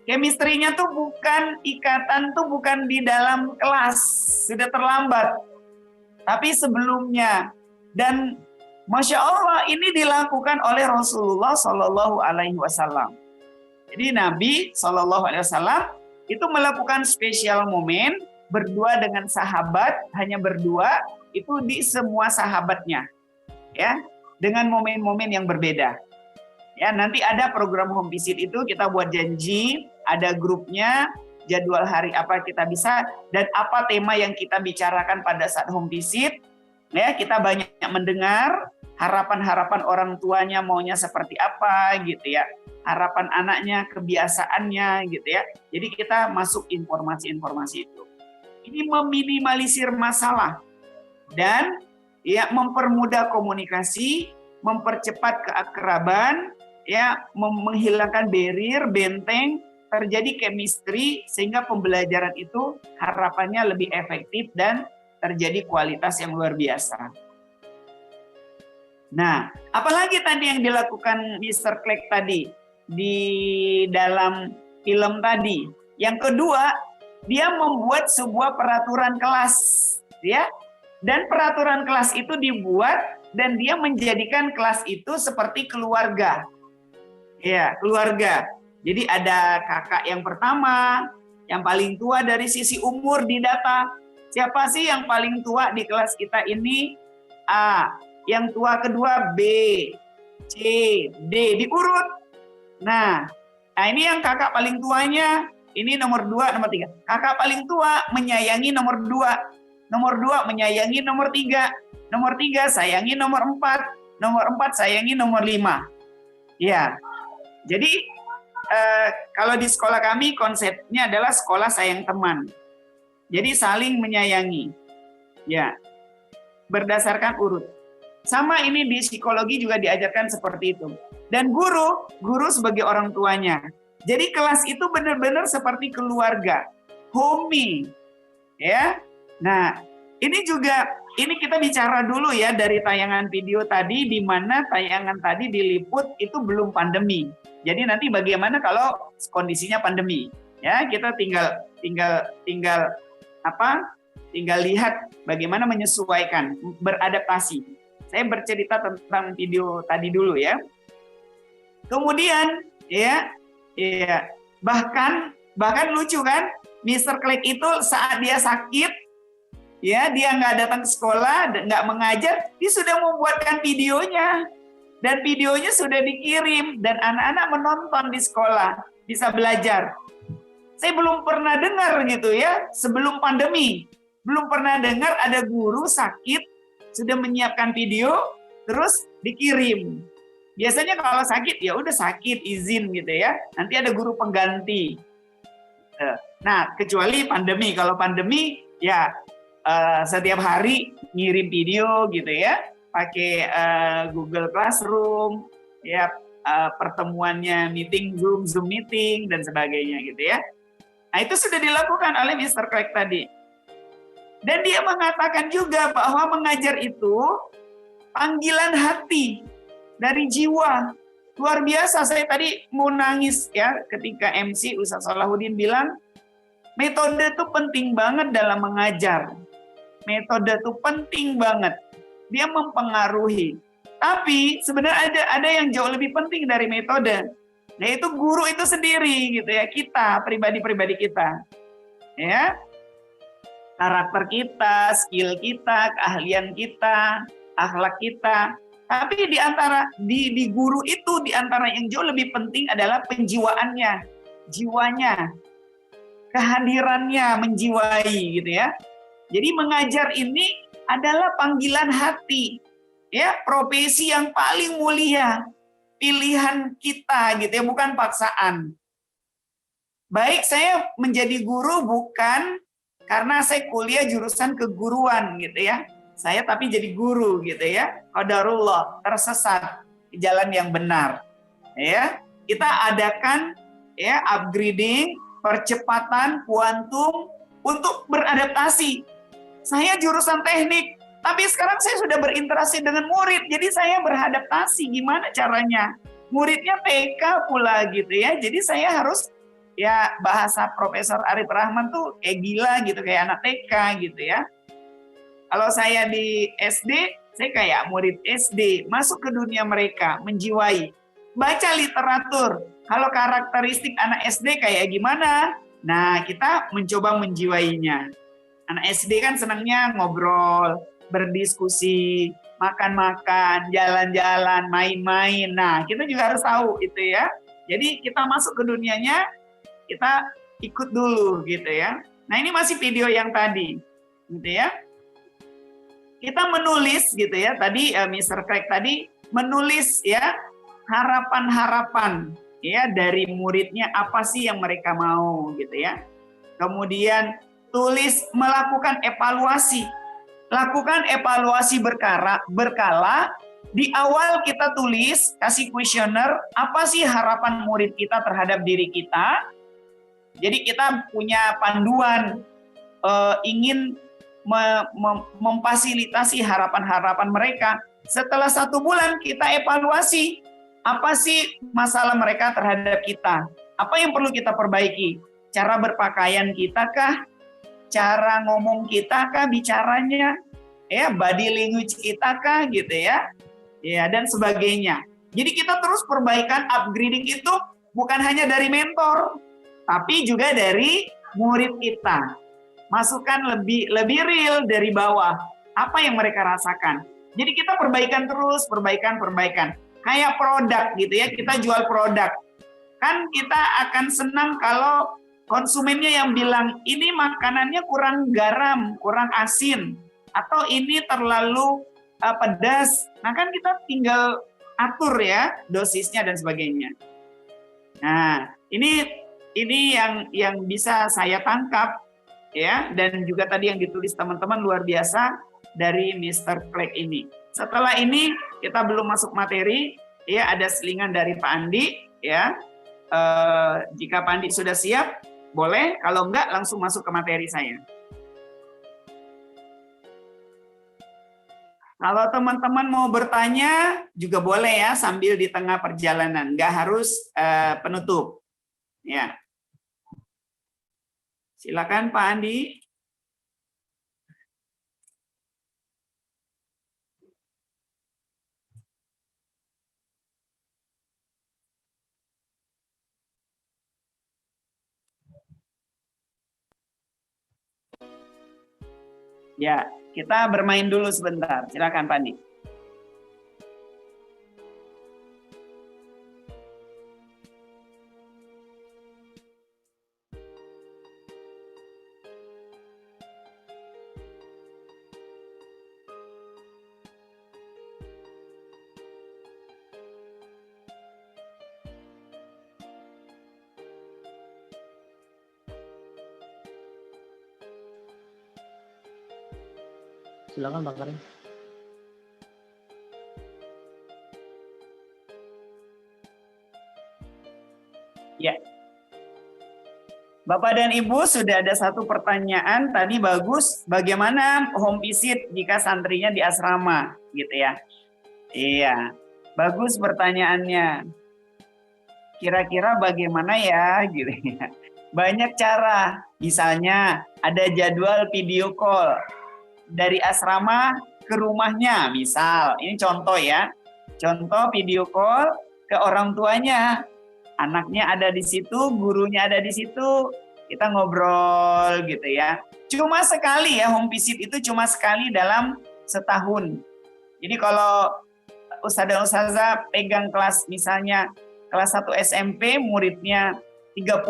Chemistry-nya tuh bukan, ikatan tuh bukan di dalam kelas, sudah terlambat. Tapi sebelumnya. Dan Masya Allah ini dilakukan oleh Rasulullah Shallallahu Alaihi Wasallam. Jadi Nabi Shallallahu Alaihi Wasallam itu melakukan spesial momen berdua dengan sahabat, hanya berdua, itu di semua sahabatnya. Ya, dengan momen-momen yang berbeda. Ya, nanti ada program home visit itu kita buat janji, ada grupnya, jadwal hari apa kita bisa, dan apa tema yang kita bicarakan pada saat home visit. Ya, kita banyak mendengar harapan-harapan orang tuanya maunya seperti apa gitu ya. Harapan anaknya, kebiasaannya gitu ya. Jadi kita masuk informasi-informasi itu. Ini meminimalisir masalah dan ya mempermudah komunikasi mempercepat keakraban, ya, menghilangkan barrier, benteng, terjadi chemistry sehingga pembelajaran itu harapannya lebih efektif dan terjadi kualitas yang luar biasa. Nah, apalagi tadi yang dilakukan Mr. Clegg tadi di dalam film tadi. Yang kedua, dia membuat sebuah peraturan kelas, ya. Dan peraturan kelas itu dibuat dan dia menjadikan kelas itu seperti keluarga. Ya, keluarga. Jadi ada kakak yang pertama, yang paling tua dari sisi umur di data. Siapa sih yang paling tua di kelas kita ini? A. Yang tua kedua B, C, D, diurut. Nah ini yang kakak paling tuanya, ini nomor 2, nomor 3. Kakak paling tua menyayangi nomor 2. Nomor 2 menyayangi nomor 3. Nomor 3 sayangi nomor 4. Nomor 4 sayangi nomor 5. Ya, jadi kalau di sekolah kami konsepnya adalah sekolah sayang teman. Jadi saling menyayangi. Ya. Berdasarkan urut. Sama ini di psikologi juga diajarkan seperti itu. Dan guru sebagai orang tuanya. Jadi kelas itu benar-benar seperti keluarga, homey. Ya. Nah, ini kita bicara dulu ya dari tayangan video tadi, di mana tayangan tadi diliput itu belum pandemi. Jadi nanti bagaimana kalau kondisinya pandemi? Ya, kita tinggal lihat bagaimana menyesuaikan, beradaptasi. Saya bercerita tentang video tadi dulu ya. Kemudian ya bahkan lucu kan, Mr. Clegg itu saat dia sakit, ya dia nggak datang ke sekolah, nggak mengajar, dia sudah membuatkan videonya. Dan videonya sudah dikirim dan anak-anak menonton di sekolah, bisa belajar. Saya belum pernah dengar gitu ya, sebelum pandemi. Belum pernah dengar ada guru sakit, sudah menyiapkan video, terus dikirim. Biasanya kalau sakit, ya udah sakit, izin gitu ya. Nanti ada guru pengganti. Nah, kecuali pandemi. Kalau pandemi, ya setiap hari ngirim video gitu ya. Pakai Google Classroom, ya pertemuannya meeting Zoom meeting dan sebagainya gitu ya. Nah itu sudah dilakukan oleh Mr. Clegg tadi. Dan dia mengatakan juga bahwa mengajar itu panggilan hati dari jiwa. Luar biasa, saya tadi mau nangis ya ketika MC Ustaz Salahuddin bilang metode itu penting banget dalam mengajar. Metode itu penting banget. Dia mempengaruhi. Tapi sebenarnya ada yang jauh lebih penting dari metode, yaitu guru itu sendiri gitu ya, kita, pribadi-pribadi kita. Ya. Karakter kita, skill kita, keahlian kita, akhlak kita. Tapi di guru itu di antara yang jauh lebih penting adalah penjiwaannya, jiwanya, kehadirannya menjiwai gitu ya. Jadi mengajar ini adalah panggilan hati, ya, profesi yang paling mulia, pilihan kita gitu ya, bukan paksaan. Baik, saya menjadi guru bukan karena saya kuliah jurusan keguruan gitu ya. Saya tapi jadi guru gitu ya. Qadarullah, tersesat di jalan yang benar. Ya, kita adakan ya upgrading, percepatan kuantum untuk beradaptasi. Saya jurusan teknik, tapi sekarang saya sudah berinteraksi dengan murid, jadi saya beradaptasi gimana caranya. Muridnya TK pula gitu ya, jadi saya harus ya bahasa Profesor Arif Rahman tuh kayak gila gitu, kayak anak TK gitu ya. Kalau saya di SD, saya kayak murid SD, masuk ke dunia mereka, menjiwai. Baca literatur, kalau karakteristik anak SD kayak gimana? Nah, kita mencoba menjiwainya. Anak SD kan senangnya ngobrol, berdiskusi, makan-makan, jalan-jalan, main-main. Nah, kita juga harus tahu itu ya. Jadi kita masuk ke dunianya, kita ikut dulu gitu ya. Nah, ini masih video yang tadi, gitu ya. Kita menulis gitu ya. Tadi Mr. Clegg tadi menulis ya harapan-harapan ya dari muridnya, apa sih yang mereka mau gitu ya. Kemudian tulis, melakukan evaluasi. Lakukan evaluasi berkala Di awal kita tulis, kasih kuesioner, apa sih harapan murid kita terhadap diri kita. Jadi kita punya panduan, ingin memfasilitasi harapan-harapan mereka. Setelah 1 bulan kita evaluasi, apa sih masalah mereka terhadap kita? Apa yang perlu kita perbaiki? Cara berpakaian kita kah? Cara ngomong kita kah bicaranya? Ya, body language kita kah gitu ya? Ya, dan sebagainya. Jadi kita terus perbaikan, upgrading itu bukan hanya dari mentor, tapi juga dari murid kita. Masukkan lebih real dari bawah. Apa yang mereka rasakan. Jadi kita perbaikan terus, perbaikan. Kayak produk gitu ya, kita jual produk. Kan kita akan senang kalau konsumennya yang bilang, ini makanannya kurang garam, kurang asin, atau ini terlalu pedas. Nah kan kita tinggal atur ya dosisnya dan sebagainya. Nah ini yang bisa saya tangkap ya, dan juga tadi yang ditulis teman-teman luar biasa dari Mr. Clegg ini. Setelah ini kita belum masuk materi ya, ada selingan dari Pak Andi ya. Jika Pak Andi sudah siap boleh, kalau enggak langsung masuk ke materi saya. Kalau teman-teman mau bertanya juga boleh ya sambil di tengah perjalanan, nggak harus penutup. Ya, silakan Pak Andi. Ya, kita bermain dulu sebentar. Silakan Pak Andi. Silakan Pak Karim. Ya. Bapak dan Ibu, sudah ada satu pertanyaan tadi bagus, bagaimana home visit jika santrinya di asrama gitu ya. Iya. Bagus pertanyaannya. Kira-kira bagaimana ya gitu ya. Banyak cara. Misalnya ada jadwal video call dari asrama ke rumahnya, misal, ini contoh ya, contoh video call ke orang tuanya, anaknya ada di situ, gurunya ada di situ, kita ngobrol gitu ya. Cuma sekali ya, home visit itu cuma sekali dalam setahun. Jadi kalau ustadzah dan ustazah pegang kelas, misalnya kelas 1 SMP, muridnya 30,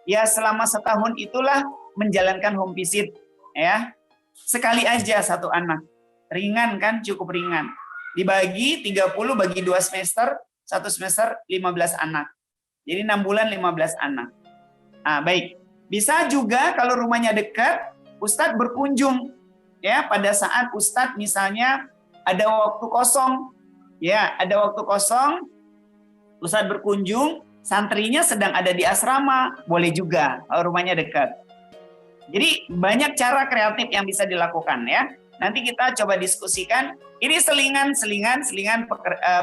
ya selama setahun itulah menjalankan home visit ya. Sekali aja satu anak. Ringan kan, cukup ringan. Dibagi 30 bagi 2 semester, 1 semester 15 anak. Jadi 6 bulan 15 anak. Nah, baik. Bisa juga kalau rumahnya dekat, Ustadz berkunjung. Ya, pada saat Ustadz misalnya ada waktu kosong. Ya, ada waktu kosong, Ustadz berkunjung, santrinya sedang ada di asrama, boleh juga kalau rumahnya dekat. Jadi banyak cara kreatif yang bisa dilakukan ya. Nanti kita coba diskusikan. Ini selingan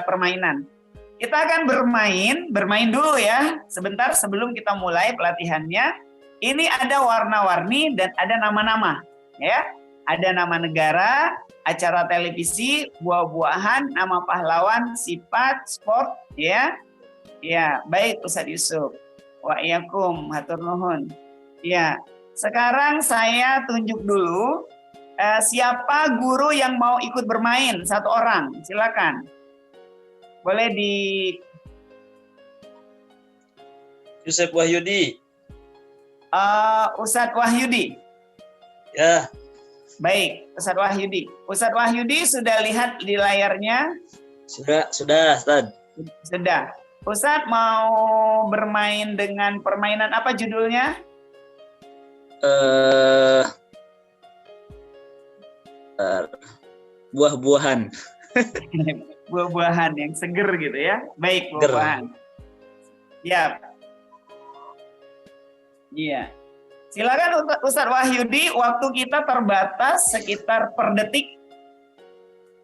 permainan. Kita akan bermain dulu ya. Sebentar sebelum kita mulai pelatihannya. Ini ada warna-warni dan ada nama-nama ya. Ada nama negara, acara televisi, buah-buahan, nama pahlawan, sifat, sport ya. Ya, baik Ustadz Yusuf. Wa iyyakum, hatur nuhun. Ya. Sekarang saya tunjuk dulu siapa guru yang mau ikut bermain, satu orang, silakan. Boleh di Yusuf Wahyudi. Ustadz Wahyudi. Ya. Baik, Ustadz Wahyudi. Ustadz Wahyudi sudah lihat di layarnya? Sudah, Ustadz. Sudah. Ustadz mau bermain dengan permainan apa judulnya? Buah-buahan. Buah-buahan yang seger gitu ya. Baik, Seger. buah-buahan. Siap. Iya. Silakan Ustadz Wahyudi, waktu kita terbatas sekitar per detik.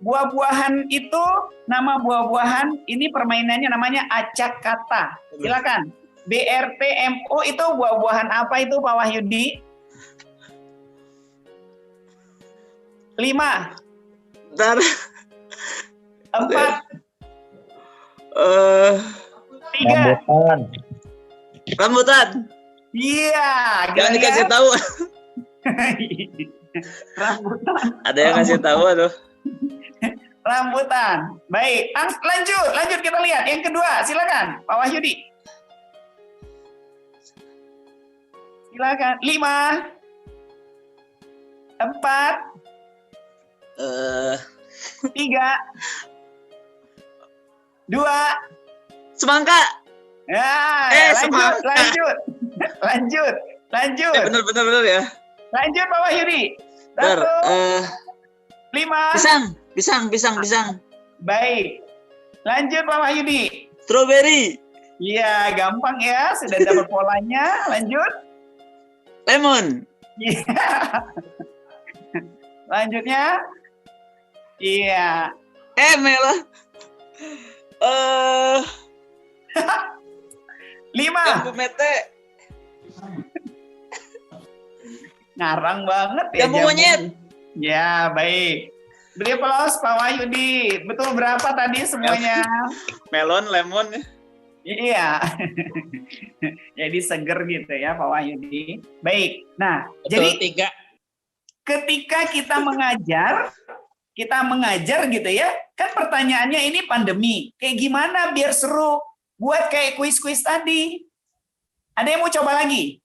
Buah-buahan itu, nama buah-buahan ini permainannya namanya acak kata. Silakan. BRTMO itu buah-buahan apa itu Pak Wahyudi? 5. Bentar. 4. 3. Rambutan. Iya. Jangan dikasih tahu. Rambutan. Ada yang ngasih tahu aduh. Rambutan. Baik, lanjut kita lihat. Yang kedua, silakan Pak Wahyudi. Silakan. 5. 4. 3. 2. Semangka. Ya, semangka. Lanjut. Bener ya. Lanjut Pak Wahyudi. 1. 5. Pisang. Baik. Lanjut Pak Wahyudi. Strawberry. Iya, gampang ya. Sudah dapat polanya. Lanjut. Lemon. Iya. Lanjutnya. Iya. Melah. 5. Jambu mete. Ngarang banget ya. Jambu monyet. Ya, baik. Beri aplaus Pak Wahyudi. Betul berapa tadi semuanya? Melon, lemon. Iya. Jadi seger gitu ya Pak Wahyudi. Baik. Nah, Betul, jadi ketika kita mengajar gitu ya, kan pertanyaannya ini pandemi. Kayak gimana biar seru? Buat kayak kuis-kuis tadi. Ada yang mau coba lagi?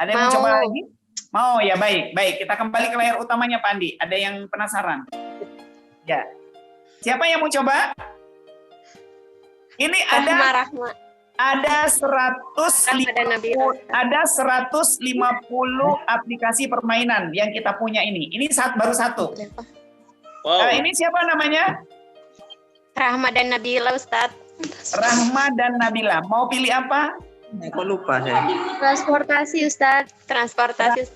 Ada yang mau coba lagi? Mau ya, baik. Kita kembali ke layar utamanya Pak Andi. Ada yang penasaran? Ya. Siapa yang mau coba? Ini ada 150 aplikasi permainan yang kita punya ini. Ini baru satu. Wow. Ini siapa namanya? Rahma dan Nabila, Ustadz. Rahma dan Nabila. Mau pilih apa? Aku lupa saya. Transportasi, Ustadz. Transportasi.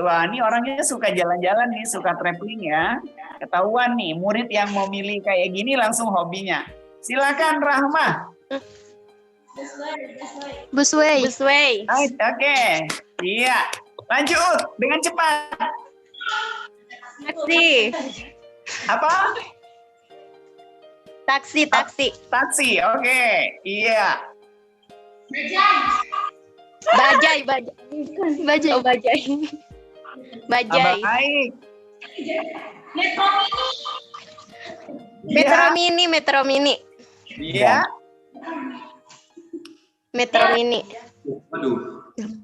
Wah, ini orangnya suka jalan-jalan nih, suka traveling ya. Ketahuan nih, murid yang mau milih kayak gini langsung hobinya. Silakan Rahma. Busway. Oke. Iya. Lanjut dengan cepat. Taksi. Apa? Taksi. Oke. Iya. Bajai. Baik. Metro Mini. Iya. Metro Mini.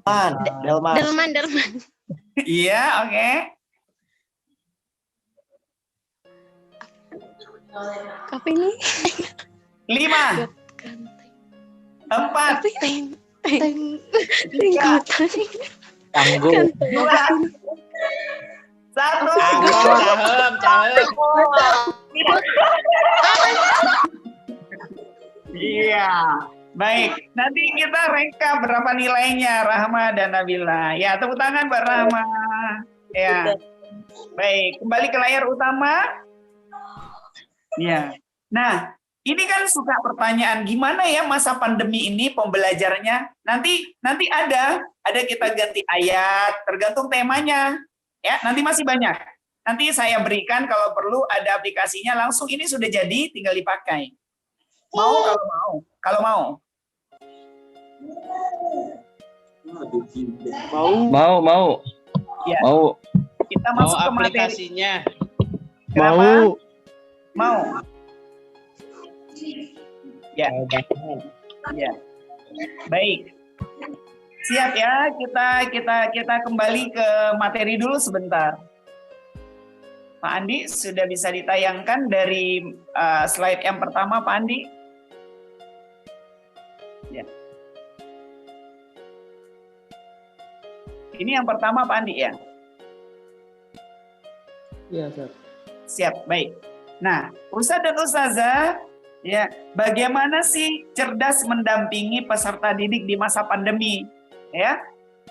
Delman. Iya, oke. Apa ini? 5. 4. 3. Tangguh. 2. 1. Iya. Baik, nanti kita reka berapa nilainya Rahma dan Nabila. Ya, tepuk tangan buat Rahma. Ya. Baik, kembali ke layar utama. Ya. Nah, ini kan suka pertanyaan gimana ya masa pandemi ini pembelajarannya? Nanti ada kita ganti ayat, tergantung temanya. Ya, nanti masih banyak. Nanti saya berikan kalau perlu ada aplikasinya langsung ini sudah jadi, tinggal dipakai. Kalau mau. Mau. Ya. Mau. Kita masuk ke materi. Aplikasinya. Kenapa? Mau. Ya. Baik. Siap ya, kita kembali ke materi dulu sebentar. Pak Andi sudah bisa ditayangkan dari slide yang pertama, Pak Andi. Ya. Ini yang pertama Pak Andi ya? Iya, Ustaz. Siap, baik. Nah, Ustadz dan Ustazah, ya, bagaimana sih cerdas mendampingi peserta didik di masa pandemi? Ya,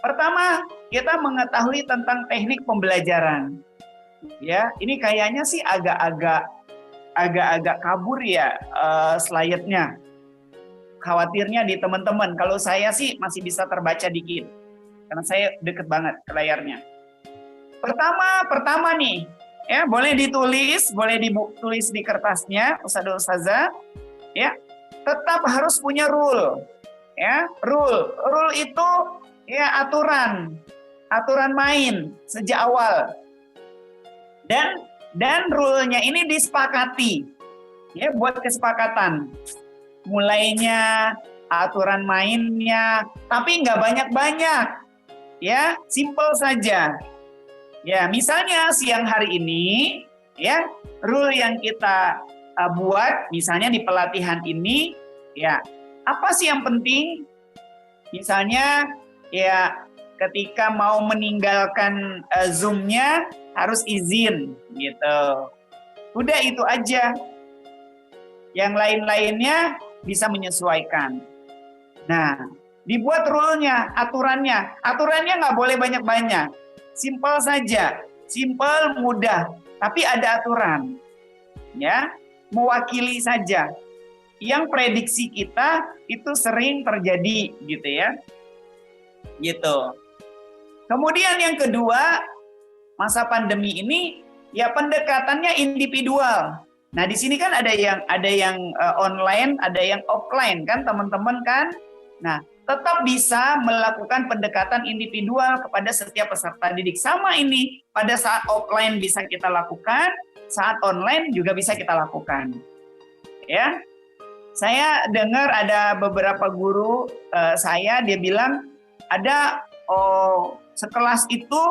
pertama kita mengetahui tentang teknik pembelajaran. Ya, ini kayaknya sih agak-agak kabur ya slide-nya. Khawatirnya di teman-teman. Kalau saya sih masih bisa terbaca dikit, karena saya deket banget ke layarnya. Pertama nih, ya boleh ditulis di kertasnya, Ustadz Ustazah, ya tetap harus punya rule, ya rule itu ya aturan main sejak awal, dan rule-nya ini disepakati, ya buat kesepakatan, mulainya aturan mainnya, tapi nggak banyak-banyak, ya simple saja. Ya, misalnya siang hari ini, ya, rule yang kita buat, misalnya di pelatihan ini, ya, apa sih yang penting? Misalnya, ya, ketika mau meninggalkan Zoom-nya harus izin, gitu. Udah itu aja. Yang lain-lainnya bisa menyesuaikan. Nah, dibuat rule-nya, aturannya nggak boleh banyak-banyak. Simple saja, simple, mudah, tapi ada aturan, ya, mewakili saja. Yang prediksi kita itu sering terjadi, gitu ya, gitu. Kemudian yang kedua, masa pandemi ini, ya pendekatannya individual. Nah di sini kan ada yang online, ada yang offline kan teman-teman kan. Nah tetap bisa melakukan pendekatan individual kepada setiap peserta didik. Sama ini, pada saat offline bisa kita lakukan, saat online juga bisa kita lakukan. Ya, saya dengar ada beberapa guru dia bilang ada sekelas itu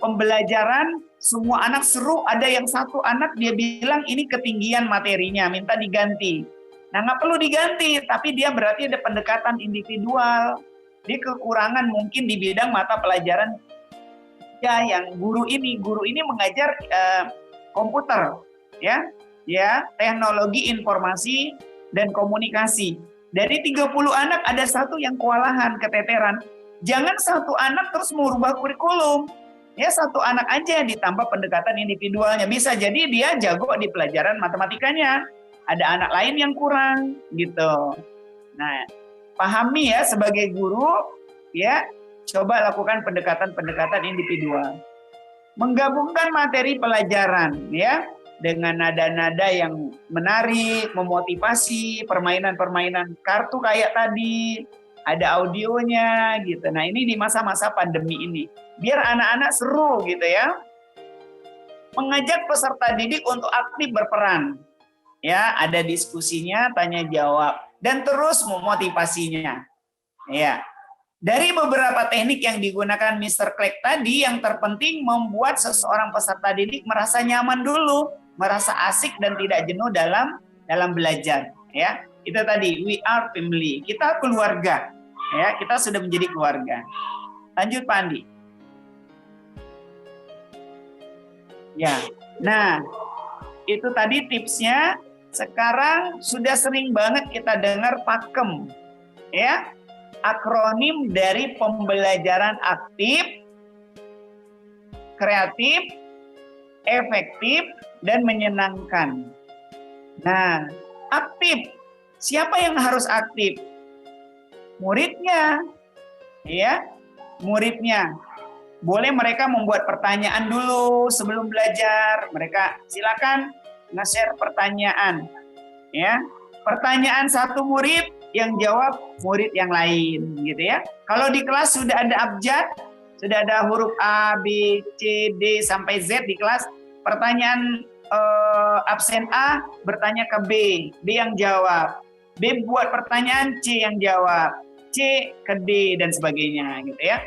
pembelajaran semua anak seru, ada yang satu anak dia bilang ini ketinggian materinya, minta diganti. Nah, nggak perlu diganti, tapi dia berarti ada pendekatan individual. Dia kekurangan mungkin di bidang mata pelajaran. Ya, yang guru ini mengajar komputer, ya, teknologi informasi dan komunikasi. Dari 30 anak ada satu yang kewalahan, keteteran. Jangan satu anak terus merubah kurikulum. Ya, satu anak aja ditambah pendekatan individualnya. Bisa jadi dia jago di pelajaran matematikanya. Ada anak lain yang kurang, gitu. Nah, pahami ya sebagai guru, ya, coba lakukan pendekatan individual. Menggabungkan materi pelajaran, ya, dengan nada-nada yang menarik, memotivasi, permainan-permainan kartu kayak tadi, ada audionya, gitu. Nah, ini di masa-masa pandemi ini, biar anak-anak seru, gitu ya. Mengajak peserta didik untuk aktif berperan. Ya, ada diskusinya, tanya jawab, dan terus memotivasinya. Ya, dari beberapa teknik yang digunakan Mr. Clegg tadi, yang terpenting membuat seseorang peserta didik merasa nyaman dulu, merasa asik dan tidak jenuh dalam belajar. Ya, itu tadi we are family, kita keluarga. Ya, kita sudah menjadi keluarga. Lanjut Pak Andi. Ya, nah itu tadi tipsnya. Sekarang sudah sering banget kita dengar pakem, ya, akronim dari pembelajaran aktif, kreatif, efektif, dan menyenangkan. Nah, aktif, siapa yang harus aktif? Muridnya, ya, muridnya. Boleh mereka membuat pertanyaan dulu sebelum belajar. Mereka silakan nge-share pertanyaan, ya. Pertanyaan satu murid yang jawab murid yang lain, gitu ya. Kalau di kelas sudah ada abjad, sudah ada huruf A, B, C, D sampai Z di kelas, pertanyaan absen A bertanya ke B yang jawab. B buat pertanyaan, C yang jawab, C ke D dan sebagainya, gitu ya.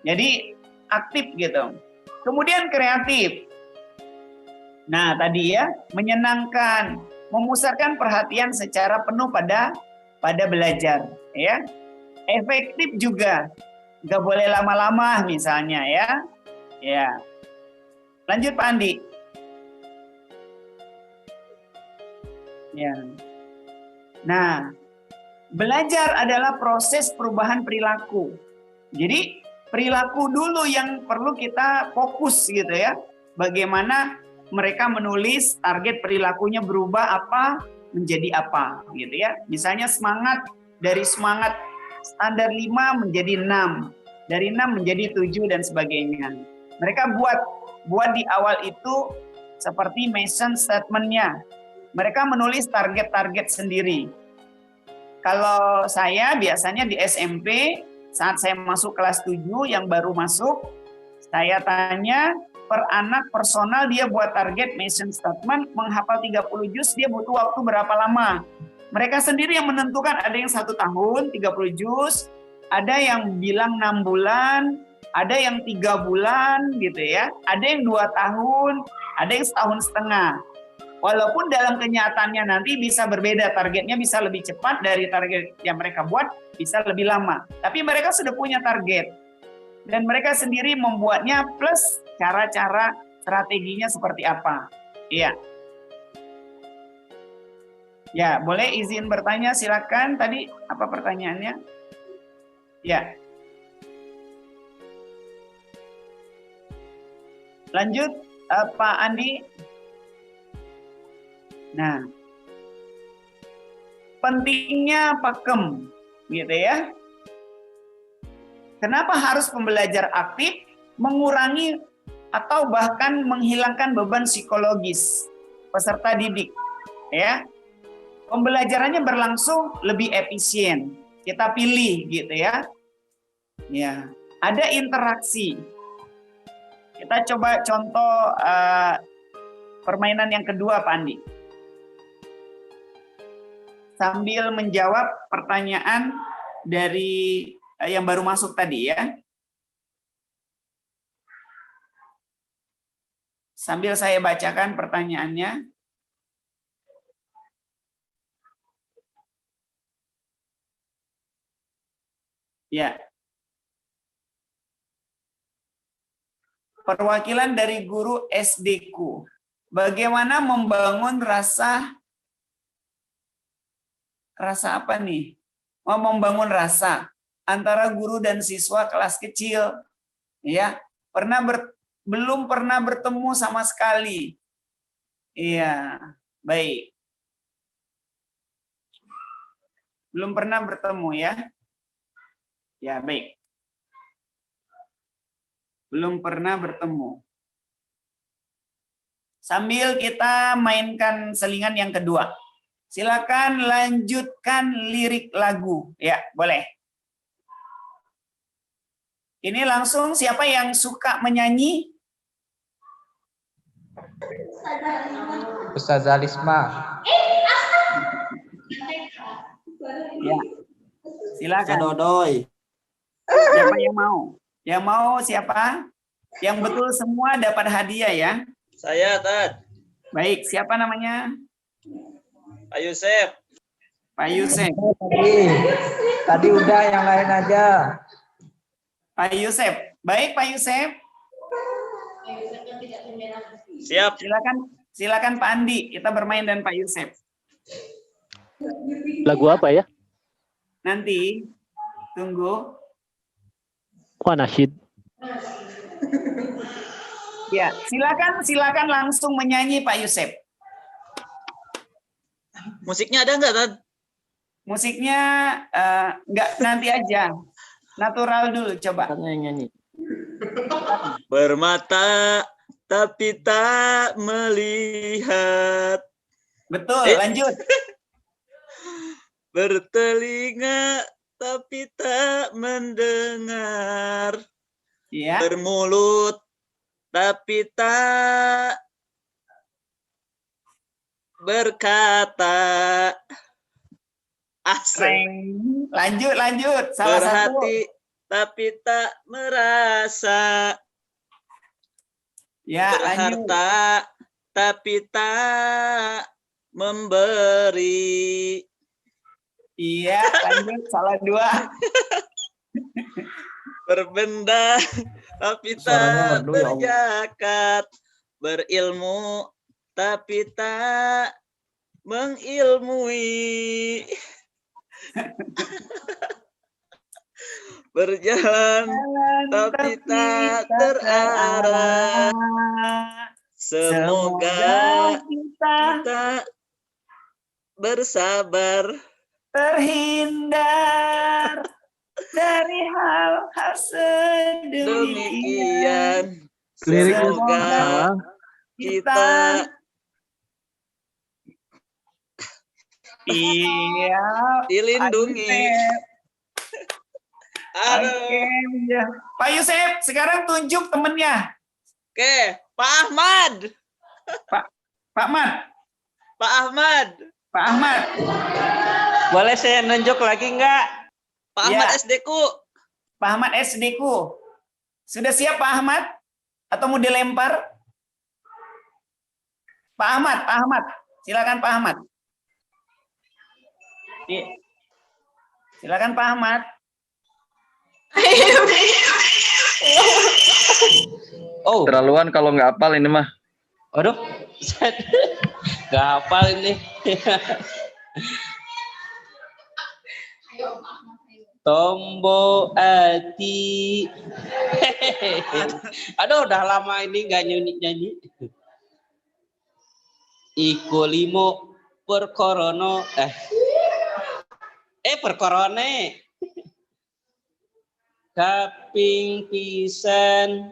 Jadi aktif gitu. Kemudian kreatif. Nah, tadi ya, menyenangkan, memusatkan perhatian secara penuh pada belajar, ya. Efektif juga, nggak boleh lama-lama misalnya, ya. Ya. Lanjut Pak Andi. Ya. Nah, belajar adalah proses perubahan perilaku. Jadi perilaku dulu yang perlu kita fokus gitu ya. Bagaimana mereka menulis target perilakunya berubah apa menjadi apa gitu ya. Misalnya semangat, dari semangat standar 5 menjadi 6, dari 6 menjadi 7 dan sebagainya. Mereka buat di awal itu seperti mission statement-nya. Mereka menulis target-target sendiri. Kalau saya biasanya di SMP, saat saya masuk kelas 7 yang baru masuk, saya tanya per anak personal dia buat target mission statement, menghafal 30 juz dia butuh waktu berapa lama. Mereka sendiri yang menentukan, ada yang 1 tahun 30 juz, ada yang bilang 6 bulan, ada yang 3 bulan gitu ya, ada yang 2 tahun, ada yang 1,5 tahun. Walaupun dalam kenyataannya nanti bisa berbeda, targetnya bisa lebih cepat dari target yang mereka buat, bisa lebih lama. Tapi mereka sudah punya target. Dan mereka sendiri membuatnya plus cara-cara strateginya seperti apa. Iya. Ya, boleh izin bertanya, silakan. Tadi apa pertanyaannya? Ya. Lanjut, Pak Andi. Nah, pentingnya pakem, gitu ya. Kenapa harus pembelajar aktif? Mengurangi atau bahkan menghilangkan beban psikologis peserta didik, ya. Pembelajarannya berlangsung lebih efisien. Kita pilih, gitu ya. Ya, ada interaksi. Kita coba contoh permainan yang kedua, Pak Andi. Sambil menjawab pertanyaan dari yang baru masuk tadi ya. Sambil saya bacakan pertanyaannya. Ya. Perwakilan dari guru SD-ku. Bagaimana membangun rasa apa nih? Membangun rasa antara guru dan siswa kelas kecil, ya. Belum pernah bertemu sama sekali. Iya, baik. Belum pernah bertemu ya. Ya, baik. Belum pernah bertemu. Sambil kita mainkan selingan yang kedua. Silakan lanjutkan lirik lagu. Ya, boleh. Ini langsung siapa yang suka menyanyi? Ustazah Lisma. Ya. Silakan. Dodoy. Siapa yang mau? Yang mau siapa? Yang betul semua dapat hadiah ya. Saya, Tad. Baik, siapa namanya? Pak Yusef. Pak Yusef. Tadi udah, yang lain aja. Pak Yusef. Baik, Pak Yusef. Siap. Silakan Pak Andi, kita bermain dan Pak Yusef. Lagu apa ya? Nanti tunggu. Wah, nasyid. Ya, silakan langsung menyanyi Pak Yusef. Musiknya ada nggak, Tad? Musiknya nggak, nanti aja. Natural dulu, coba. Nyanyi. Bermata tapi tak melihat. Betul, lanjut. Bertelinga tapi tak mendengar. Ya. Bermulut tapi tak berkata. Asing. Lanjut. Salah berhati satu. Tapi tak merasa. Ya, berharta tapi tak memberi. Iya, lanjut. Salah 2. Berbenda tapi tak berzakat. Berilmu tapi tak mengilmui. Berjalan tapi tak terarah. Semoga kita bersabar, terhindar dari hal-hal sedemikian. Semoga kita dilindungi. Oke, Pak Yusef, sekarang tunjuk temennya. Oke, Pak Ahmad. Pak Ahmad. Pak Ahmad. Pak Ahmad. Boleh saya nunjuk lagi enggak? Pak Ahmad SD-ku. Pak Ahmad SD-ku. Sudah siap Pak Ahmad? Atau mau dilempar? Pak Ahmad. Silakan Pak Ahmad. Silakan Pak Ahmad. Oh, terlaluan kalau nggak hafal ini mah. Aduh, nggak hafal ini. Tombo ati. Aduh, udah lama ini nggak nyanyi. Iku limo perkorono. Perkorone. Kaping pisan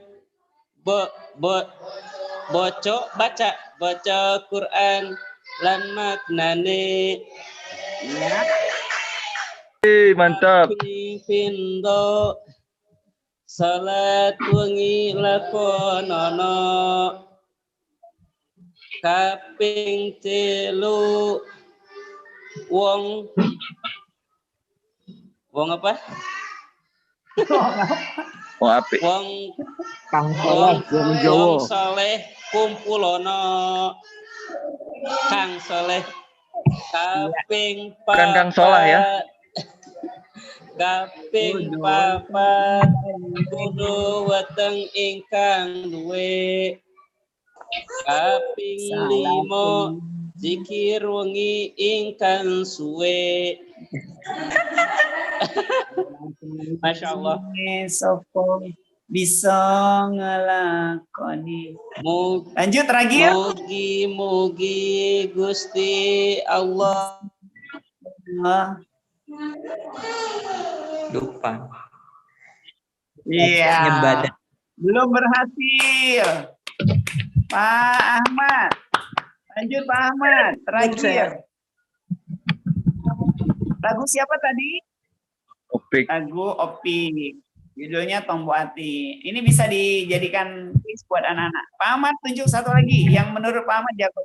baca Quran lan maknane. Mantap. Pindo salat wengi lakonono. Kaping telu wong apa? Wong apik. Wong Kang Soleh, wong Jawa. Wong Soleh kumpulono. Kang Soleh kaping Bukan Kang Soleh ya. Kaping papat kudu weteng ingkang duwe. Kaping limo zikir wengi ingkang suwe. Masya Allah. Sopo bisa ngelakoni. Lanjut Ragil. Mugi Gusti Allah. Lupa. Iya. Belum berhasil. Pak Ahmad. Lanjut Pak Ahmad. Terakhir. Lagu siapa tadi? Opik. Lagu Opik. Judulnya Tombo Ati. Ini bisa dijadikan quiz buat anak-anak. Pak Ahmad tunjuk satu lagi yang menurut Pak Ahmad jago.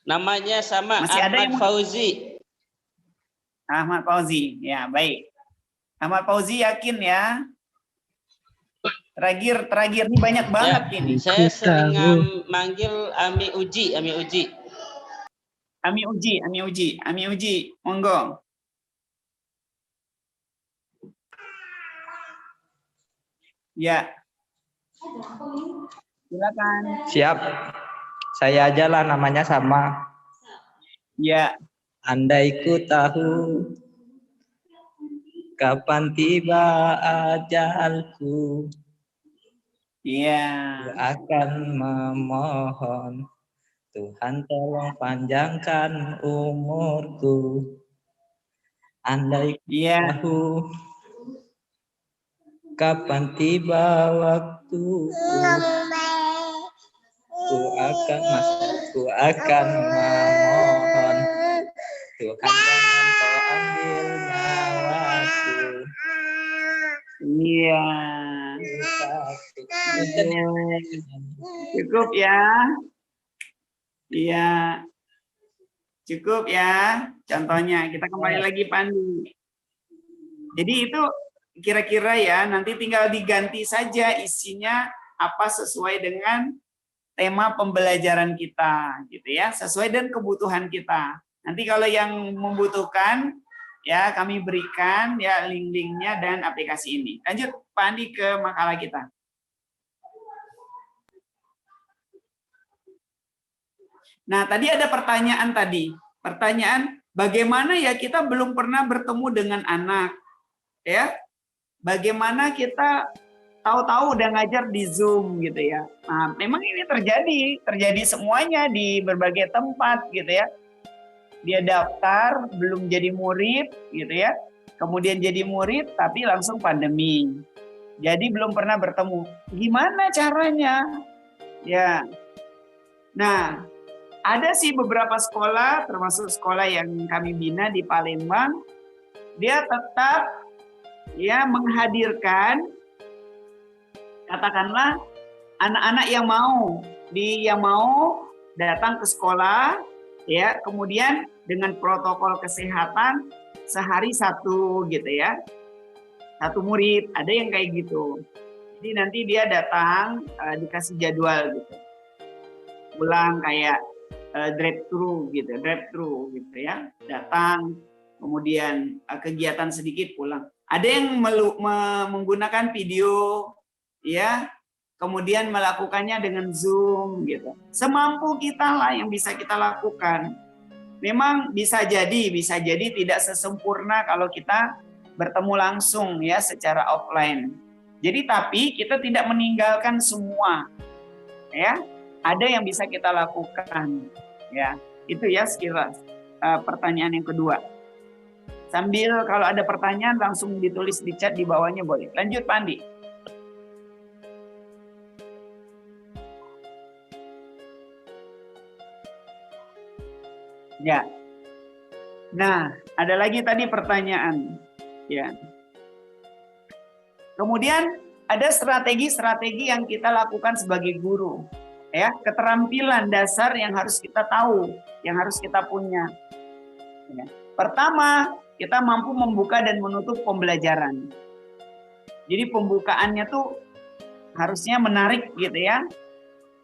Namanya sama Masih ada Ahmad yang... Fauzi. Ahmad Fauzi. Ya, baik. Ahmad Fauzi yakin ya? Terakhir ini banyak banget ini. Saya sering manggil Ami Uji. Monggo. Ya. Silakan. Siap. Saya aja lah namanya sama. Ya. Andai ku tahu kapan tiba ajalku. Iya. Akan memohon Tuhan tolong panjangkan umurku. Andai tahu kapan tiba waktuku, ku akan memohon Tuhan jangan kau ambil nyawaku. Iya. Cukup ya. Iya. Cukup ya. Contohnya kita kembali lagi Pandu. Jadi itu kira-kira ya nanti tinggal diganti saja isinya apa sesuai dengan tema pembelajaran kita gitu ya, sesuai dengan kebutuhan kita. Nanti kalau yang membutuhkan ya kami berikan ya link-linknya dan aplikasi ini. Lanjut Pak Andi ke makalah kita. Nah, tadi ada pertanyaan tadi. Pertanyaan, bagaimana ya kita belum pernah bertemu dengan anak? Ya. Bagaimana kita tahu-tahu udah ngajar di Zoom gitu ya. Nah, memang ini terjadi semuanya di berbagai tempat gitu ya. Dia daftar, belum jadi murid gitu ya. Kemudian jadi murid tapi langsung pandemi. Jadi belum pernah bertemu. Gimana caranya? Ya. Nah, ada sih beberapa sekolah, termasuk sekolah yang kami bina di Palembang, dia tetap ya menghadirkan katakanlah anak-anak yang mau datang ke sekolah ya, kemudian dengan protokol kesehatan sehari satu gitu ya. Satu murid, ada yang kayak gitu. Jadi nanti dia datang dikasih jadwal gitu. Pulang kayak drive-thru gitu ya, datang kemudian kegiatan sedikit pulang. Ada yang menggunakan video ya, kemudian melakukannya dengan Zoom gitu. Semampu kita lah yang bisa kita lakukan. Memang bisa jadi tidak sesempurna kalau kita bertemu langsung ya secara offline. Jadi tapi kita tidak meninggalkan semua ya. Ada yang bisa kita lakukan. Ya, itu ya sekilas pertanyaan yang kedua. Sambil kalau ada pertanyaan langsung ditulis di chat di bawahnya boleh. Lanjut Pak Andi. Ya. Nah, ada lagi tadi pertanyaan. Ya. Kemudian ada strategi-strategi yang kita lakukan sebagai guru. Ya, keterampilan dasar yang harus kita tahu, yang harus kita punya. Ya. Pertama, kita mampu membuka dan menutup pembelajaran. Jadi pembukaannya tuh harusnya menarik gitu ya.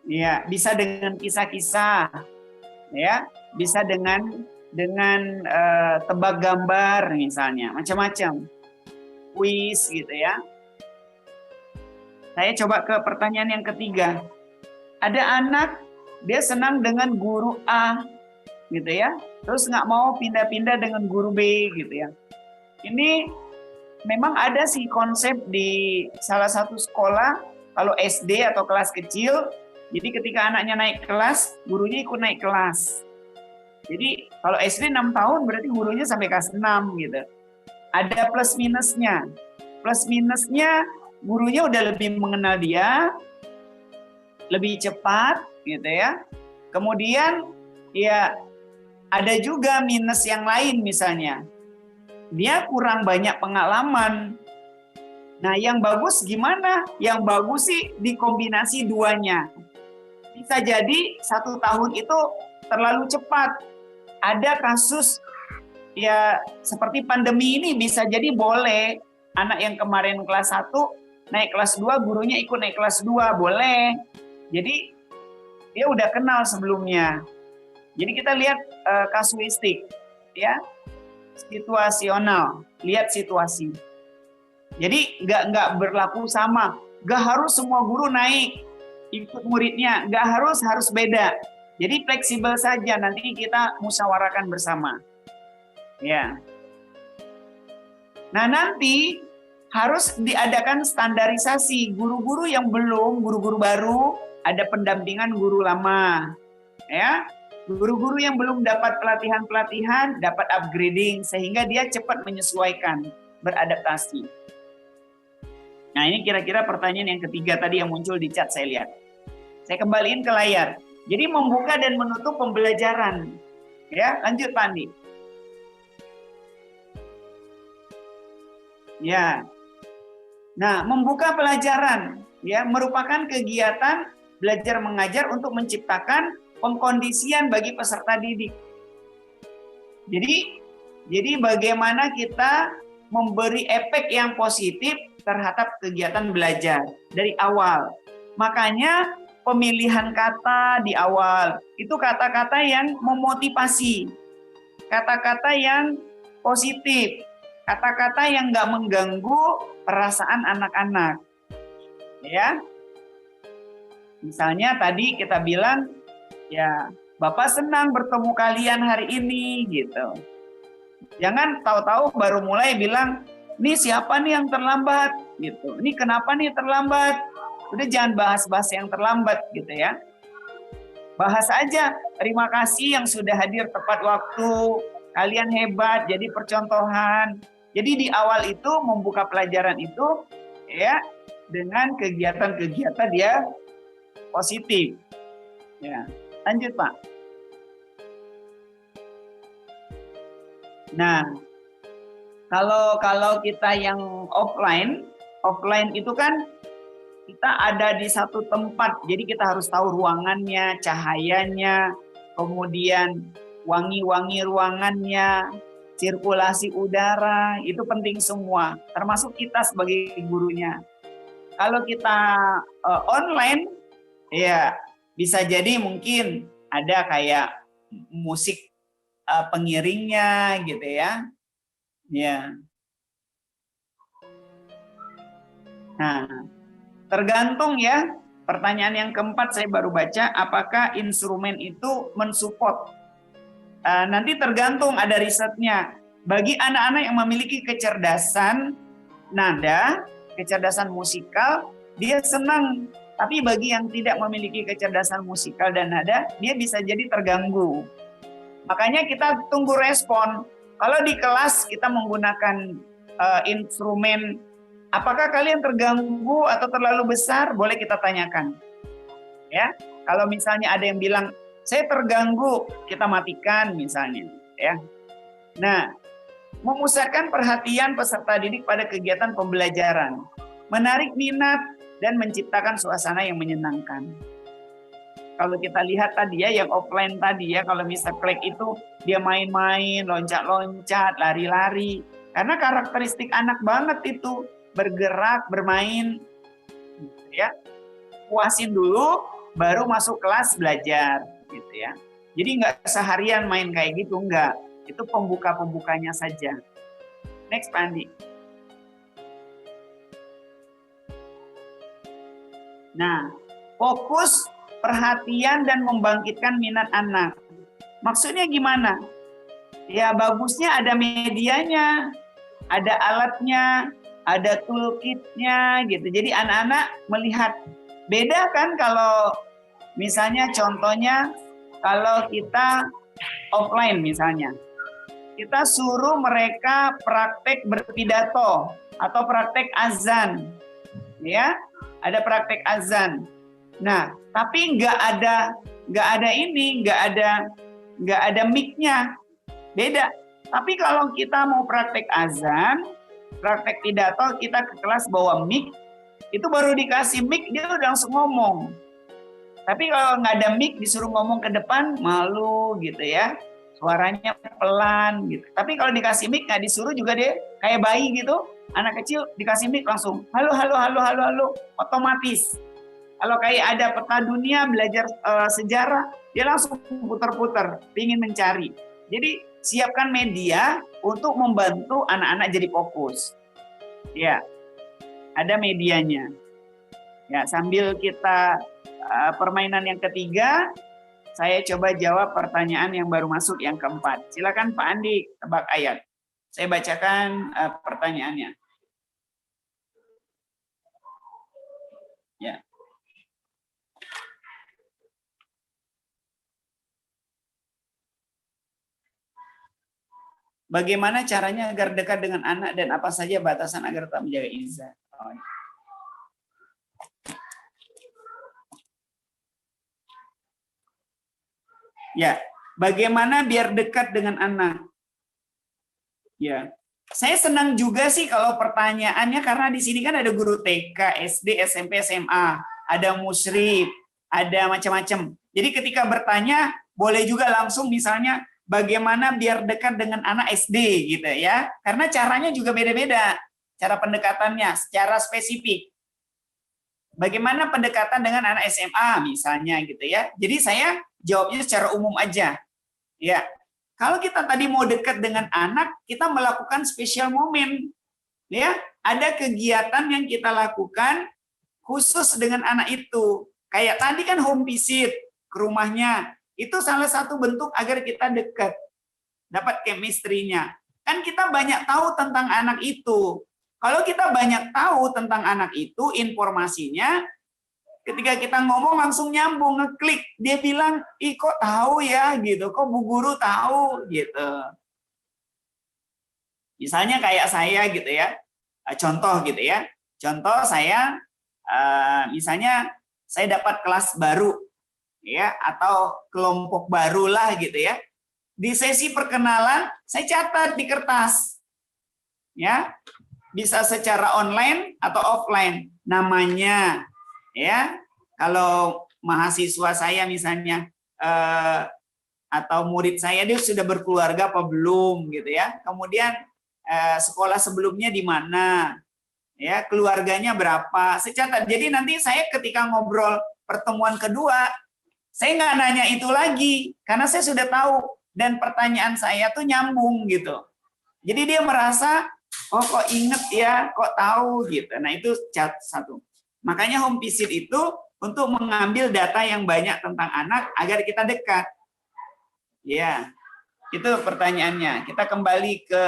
Ya, bisa dengan kisah-kisah, ya, bisa dengan tebak gambar misalnya, macam-macam, kuis gitu ya. Saya coba ke pertanyaan yang ketiga. Ada anak, dia senang dengan guru A, gitu ya. Terus nggak mau pindah-pindah dengan guru B, gitu ya. Ini memang ada sih konsep di salah satu sekolah, kalau SD atau kelas kecil, jadi ketika anaknya naik kelas, gurunya ikut naik kelas. Jadi kalau SD 6 tahun, berarti gurunya sampai kelas 6, gitu. Ada plus minusnya. Plus minusnya, gurunya udah lebih mengenal dia, lebih cepat gitu ya. Kemudian ya ada juga minus yang lain, misalnya dia kurang banyak pengalaman. Nah, yang bagus gimana? Yang bagus sih dikombinasi duanya. Bisa jadi 1 tahun itu terlalu cepat. Ada kasus ya seperti pandemi ini, bisa jadi boleh anak yang kemarin kelas 1 naik kelas 2, gurunya ikut naik kelas 2, boleh. Jadi dia udah kenal sebelumnya. Jadi kita lihat kasuistik, ya, situasional, lihat situasi. Jadi nggak berlaku sama, nggak harus semua guru naik ikut muridnya, nggak harus beda. Jadi fleksibel saja, nanti kita musyawarahkan bersama. Ya. Nah nanti harus diadakan standarisasi guru-guru yang belum, guru-guru baru. Ada pendampingan guru lama, ya. Guru-guru yang belum dapat pelatihan-pelatihan, dapat upgrading sehingga dia cepat menyesuaikan, beradaptasi. Nah, ini kira-kira pertanyaan yang ketiga tadi yang muncul di chat saya lihat. Saya kembaliin ke layar. Jadi membuka dan menutup pembelajaran. Ya, lanjut Pak Andi. Ya. Nah, membuka pelajaran ya merupakan kegiatan belajar mengajar untuk menciptakan pengkondisian bagi peserta didik. Jadi bagaimana kita memberi efek yang positif terhadap kegiatan belajar dari awal. Makanya pemilihan kata di awal itu kata-kata yang memotivasi, kata-kata yang positif, kata-kata yang nggak mengganggu perasaan anak-anak. Ya, misalnya tadi kita bilang, ya Bapak senang bertemu kalian hari ini gitu. Jangan tahu-tahu baru mulai bilang, nih siapa nih yang terlambat gitu. Ini kenapa nih terlambat? Udah jangan bahas-bahas yang terlambat gitu ya. Bahas aja, terima kasih yang sudah hadir tepat waktu. Kalian hebat, jadi percontohan. Jadi di awal itu membuka pelajaran itu ya dengan kegiatan-kegiatan dia positif. Ya, lanjut Pak. Nah, kalau kita yang offline itu kan kita ada di satu tempat, jadi kita harus tahu ruangannya, cahayanya, kemudian wangi-wangi ruangannya, sirkulasi udara, itu penting semua, termasuk kita sebagai gurunya. Kalau kita online, ya bisa jadi mungkin ada kayak musik pengiringnya gitu ya. Ya. Nah, tergantung ya. Pertanyaan yang keempat saya baru baca, apakah instrumen itu mensupport? Nanti tergantung, ada risetnya. Bagi anak-anak yang memiliki kecerdasan nada, kecerdasan musikal, dia senang. Tapi bagi yang tidak memiliki kecerdasan musikal dan nada, dia bisa jadi terganggu. Makanya kita tunggu respon. Kalau di kelas kita menggunakan instrumen, apakah kalian terganggu atau terlalu besar? Boleh kita tanyakan. Ya, kalau misalnya ada yang bilang saya terganggu, kita matikan misalnya. Ya, nah, memusatkan perhatian peserta didik pada kegiatan pembelajaran, menarik minat dan menciptakan suasana yang menyenangkan. Kalau kita lihat tadi ya, yang offline tadi ya, kalau Mr. Clegg itu dia main-main, loncat-loncat, lari-lari. Karena karakteristik anak banget itu, bergerak, bermain. Ya, puasin dulu, baru masuk kelas belajar. Gitu ya. Jadi nggak seharian main kayak gitu, nggak. Itu pembuka-pembukanya saja. Next, Pak Andi. Nah, fokus perhatian dan membangkitkan minat anak. Maksudnya gimana? Ya bagusnya ada medianya, ada alatnya, ada toolkitnya gitu. Jadi anak-anak melihat. Beda kan kalau misalnya contohnya kalau kita offline misalnya. Kita suruh mereka praktek berpidato atau praktek azan. Ya, ada praktek azan. Nah, tapi nggak ada mic-nya, beda. Tapi kalau kita mau praktek azan, praktek pidato, kita ke kelas bawa mic, itu baru dikasih mic dia udah langsung ngomong. Tapi kalau nggak ada mic disuruh ngomong ke depan, malu gitu ya, suaranya pelan gitu. Tapi kalau dikasih mic nggak disuruh juga dia kayak bayi gitu, anak kecil dikasih mic langsung halo, otomatis. Kalau kayak ada peta dunia, belajar sejarah, dia langsung putar-putar, ingin mencari. Jadi siapkan media untuk membantu anak-anak jadi fokus. Ya, ada medianya. Ya, sambil kita permainan yang ketiga, saya coba jawab pertanyaan yang baru masuk yang keempat. Silakan Pak Andi tebak ayat. Saya bacakan pertanyaannya. Ya. Bagaimana caranya agar dekat dengan anak dan apa saja batasan agar tetap menjaga izzah? Oh. Ya, bagaimana biar dekat dengan anak? Ya, saya senang juga sih kalau pertanyaannya karena di sini kan ada guru TK, SD, SMP, SMA, ada musyrif, ada macam-macam. Jadi ketika bertanya boleh juga langsung misalnya bagaimana biar dekat dengan anak SD gitu ya. Karena caranya juga beda-beda. Cara pendekatannya secara spesifik. Bagaimana pendekatan dengan anak SMA misalnya gitu ya. Jadi saya jawabnya secara umum aja. Ya. Kalau kita tadi mau dekat dengan anak, kita melakukan special moment. Ya, ada kegiatan yang kita lakukan khusus dengan anak itu. Kayak tadi kan home visit ke rumahnya. Itu salah satu bentuk agar kita dekat. Dapat chemistry-nya. Kan kita banyak tahu tentang anak itu. Kalau kita banyak tahu tentang anak itu, informasinya, ketika kita ngomong langsung nyambung, ngeklik. Dia bilang, ih kok tahu ya, gitu. Kok Bu Guru tahu, gitu. Misalnya kayak saya gitu ya. Contoh gitu ya. Contoh saya, misalnya saya dapat kelas baru, ya, atau kelompok baru lah gitu ya. Di sesi perkenalan, saya catat di kertas. Ya, bisa secara online atau offline. Namanya, ya, kalau mahasiswa saya misalnya atau murid saya dia sudah berkeluarga apa belum gitu ya. Kemudian sekolah sebelumnya di mana, ya, keluarganya berapa, saya catat. Jadi nanti saya ketika ngobrol pertemuan kedua, saya nggak nanya itu lagi karena saya sudah tahu dan pertanyaan saya tuh nyambung gitu. Jadi dia merasa, oh kok inget ya, kok tahu gitu. Nah itu satu. Makanya home visit itu untuk mengambil data yang banyak tentang anak agar kita dekat. Ya, itu pertanyaannya. Kita kembali ke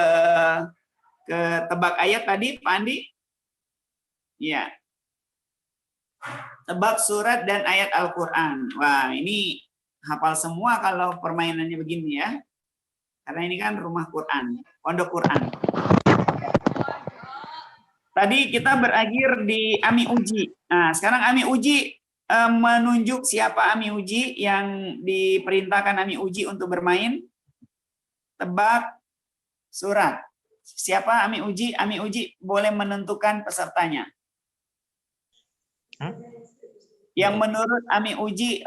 tebak ayat tadi, Pak Andi. Ya. Tebak surat dan ayat Al-Quran. Wah, ini hafal semua kalau permainannya begini ya. Karena ini kan rumah Quran, pondok Quran. Tadi kita berakhir di Ami Uji. Nah, sekarang Ami Uji menunjuk siapa Ami Uji yang diperintahkan Ami Uji untuk bermain. Tebak surat. Siapa Ami Uji? Ami Uji boleh menentukan pesertanya. Yang menurut Ami Uji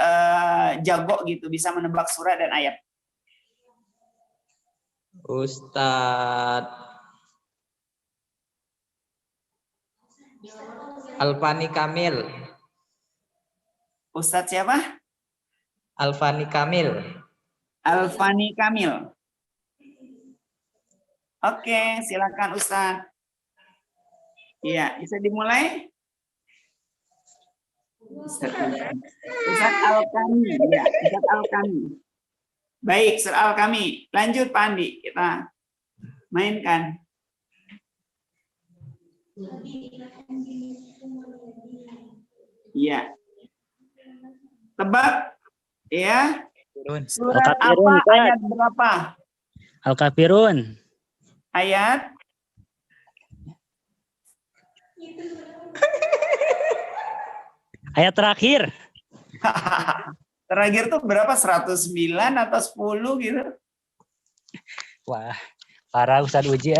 jago gitu, bisa menebak surat dan ayat. Ustadz Alfani Kamil. Ustadz siapa? Alfani Kamil. Alfani Kamil. Oke, silakan Ustadz. Iya, bisa dimulai? Ustadz Al-Kami. Ya, Ustadz Al-Kami. Baik, Ustadz Al-Kami. Lanjut Pak Andi, kita mainkan. Iya. Tebak ya. Surat apa, ayat berapa? Al-Kafirun. Ayat Ayat terakhir. Terakhir tuh berapa? 109 atau 10 gitu? Wah, parah Ustadz Uji,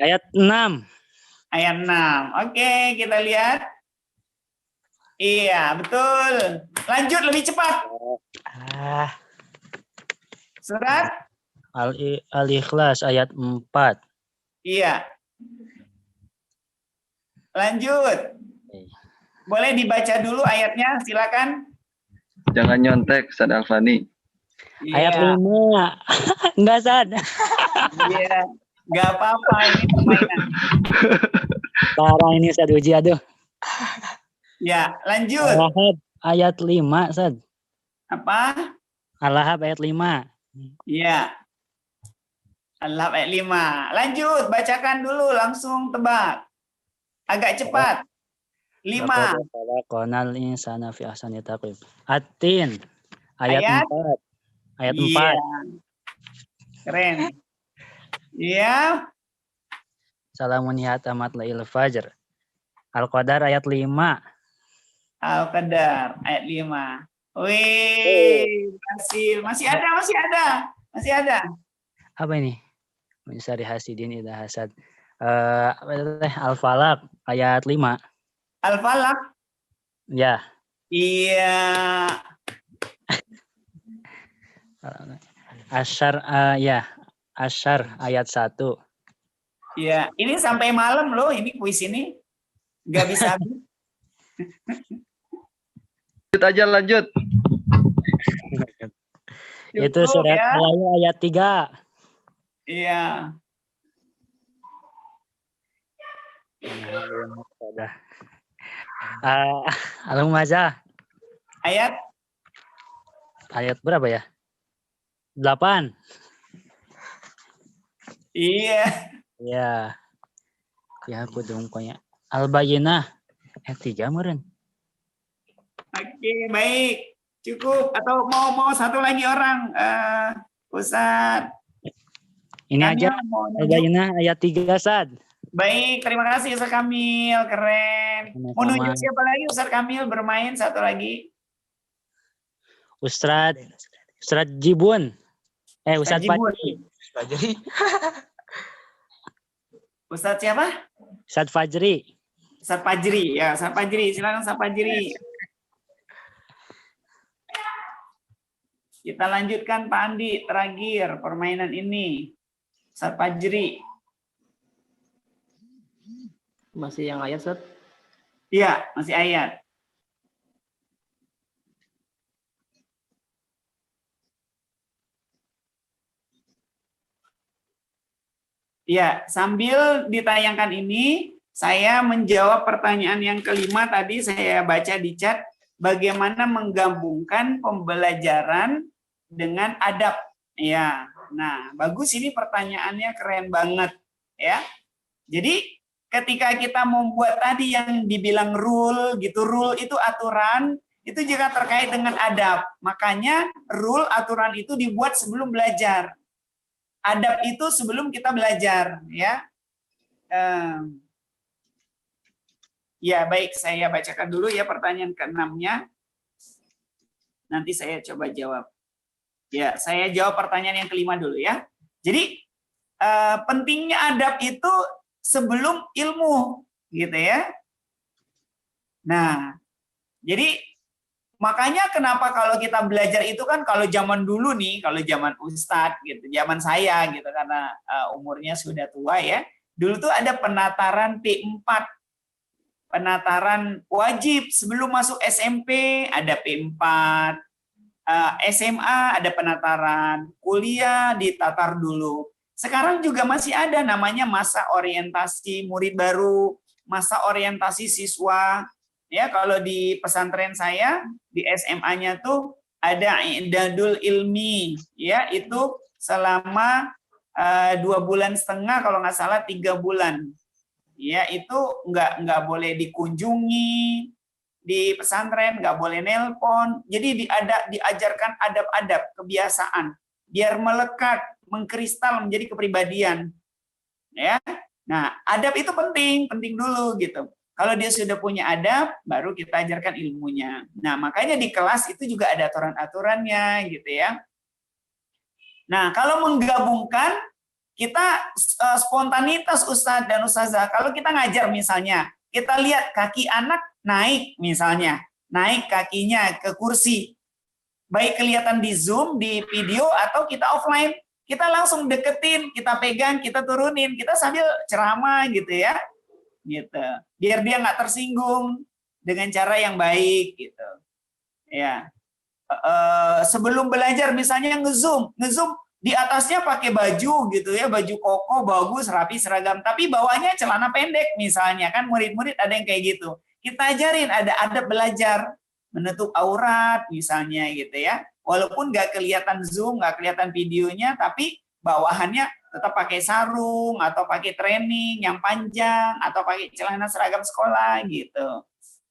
Ayat 6. Ayat 6. Oke, kita lihat. Iya, betul. Lanjut lebih cepat. Surat Al-Ikhlas ayat 4. Iya. Lanjut. Boleh dibaca dulu ayatnya, silakan. Jangan nyontek, Ustadz Alfani. Ayat 5. Enggak, Sad. Iya. Enggak apa-apa, ini permainan. Parah ini Ustadz Uji, aduh. Ya, lanjut. Al-Lahab ayat 5, Sad. Apa? Al-Lahab ayat 5. Iya. Al-Lahab ayat 5. Lanjut, bacakan dulu, langsung tebak. Agak cepat. 5. Khalaqnal insana fi ahsani taqwim. At-Tin ayat 4. Ayat 4. Iya. Keren. Iya. Salamun hiya tamat lail fajr. Al-Qadar ayat 5. Al-Qadar ayat 5. Wih, berhasil. Masih ada. Apa ini? Minsari hasidin idza hasad. Al-Falaq ayat 5. Al-Falaq? Ya. Iya. Asyar ya. Asyar ayat 1. Iya, ini sampai malam loh ini kuis ini. Nggak bisa habis. Lanjut aja, lanjut. Itu Cukup surat ya. Al-Lail ayat 3. Iya. Sudah. Al-Humazah Ayat berapa ya? 8. iya. Iya. Ya aku dong punya. Al-Bayyinah 3 meureun. Oke, baik. Cukup atau mau satu lagi orang Ustadz. Ini Kamil aja mau nunjuk? Al-Bayyinah ayat 3 Sad. Baik, terima kasih Ustadz Kamil, keren. Mau Sama-sama. nunjuk siapa lagi Ustadz Kamil bermain satu lagi? Ustadz Jibun. Ustadz Jibun. Fajri. Ustadz siapa? Ustadz Fajri. Ustadz Fajri, ya Ustadz Fajri, silakan Ustadz Fajri. Kita lanjutkan Pak Andi, terakhir permainan ini. Ustadz Fajri. Masih yang ayat, Ustaz? Iya, masih ayat. Ya, sambil ditayangkan ini, saya menjawab pertanyaan yang kelima tadi saya baca di chat, bagaimana menggabungkan pembelajaran dengan adab. Ya, nah bagus ini pertanyaannya keren banget ya. Jadi ketika kita membuat tadi yang dibilang rule gitu, rule itu aturan, itu juga terkait dengan adab. Makanya rule aturan itu dibuat sebelum belajar. Adab itu sebelum kita belajar, ya. Ya baik, saya bacakan dulu ya pertanyaan ke-6-nya. Nanti saya coba jawab. Ya, saya jawab pertanyaan yang kelima dulu ya. Jadi pentingnya adab itu sebelum ilmu, gitu ya. Nah, jadi makanya kenapa kalau kita belajar itu kan kalau zaman dulu nih, kalau zaman Ustadz gitu, zaman saya gitu karena umurnya sudah tua ya. Dulu tuh ada penataran P4. Penataran wajib sebelum masuk SMP ada P4. SMA ada penataran, kuliah ditatar dulu. Sekarang juga masih ada namanya masa orientasi murid baru, masa orientasi siswa. Ya, kalau di pesantren saya di SMA-nya tuh ada i'dadul ilmi, ya itu selama 2,5 bulan kalau nggak salah 3 bulan. Ya itu nggak boleh dikunjungi di pesantren, nggak boleh nelpon. Jadi diajarkan adab-adab kebiasaan biar melekat, mengkristal menjadi kepribadian. Ya, nah adab itu penting dulu gitu. Kalau dia sudah punya adab, baru kita ajarkan ilmunya. Nah, makanya di kelas itu juga ada aturan-aturannya gitu ya. Nah, kalau menggabungkan, kita spontanitas Ustadz dan Ustazah. Kalau kita ngajar misalnya, kita lihat kaki anak naik misalnya, naik kakinya ke kursi. Baik kelihatan di Zoom, di video, atau kita offline, kita langsung deketin, kita pegang, kita turunin, kita sambil ceramah gitu ya. Gitu, biar dia nggak tersinggung dengan cara yang baik gitu ya. Sebelum belajar misalnya ngezoom di atasnya pakai baju gitu ya, baju koko bagus rapi seragam, tapi bawahnya celana pendek misalnya, kan murid-murid ada yang kayak gitu. Kita ajarin ada adab belajar, menutup aurat misalnya gitu ya, walaupun nggak kelihatan Zoom, nggak kelihatan videonya, tapi bawahannya tetap pakai sarung atau pakai training yang panjang atau pakai celana seragam sekolah gitu,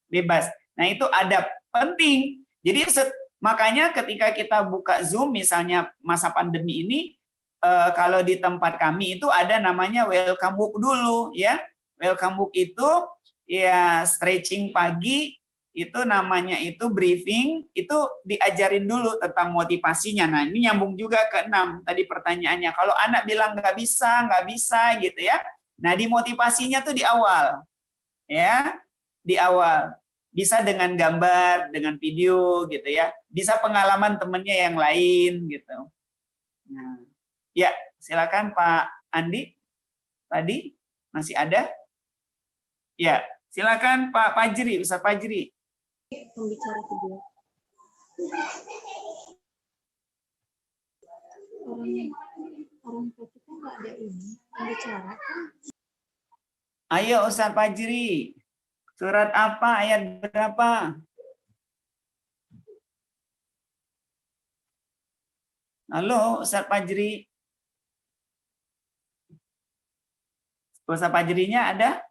bebas. Nah itu adab penting. Jadi makanya ketika kita buka Zoom misalnya masa pandemi ini, kalau di tempat kami itu ada namanya welcome book dulu ya. Welcome book itu ya stretching pagi, itu namanya itu briefing, itu diajarin dulu tentang motivasinya. Nah ini nyambung juga ke 6 tadi pertanyaannya. Kalau anak bilang nggak bisa gitu ya. Nah di motivasinya tuh di awal, ya di awal. Bisa dengan gambar, dengan video gitu ya. Bisa pengalaman temennya yang lain gitu. Nah, ya silakan Pak Andi. Tadi masih ada? Ya silakan Pak Fajri, Ustaz Fajri. Pembicara kedua. ada ini, ada cara. Ayo Ustaz Fajri. Surat apa? Ayat berapa? Halo Ustaz Fajri. Ustaz Fajrinya ada?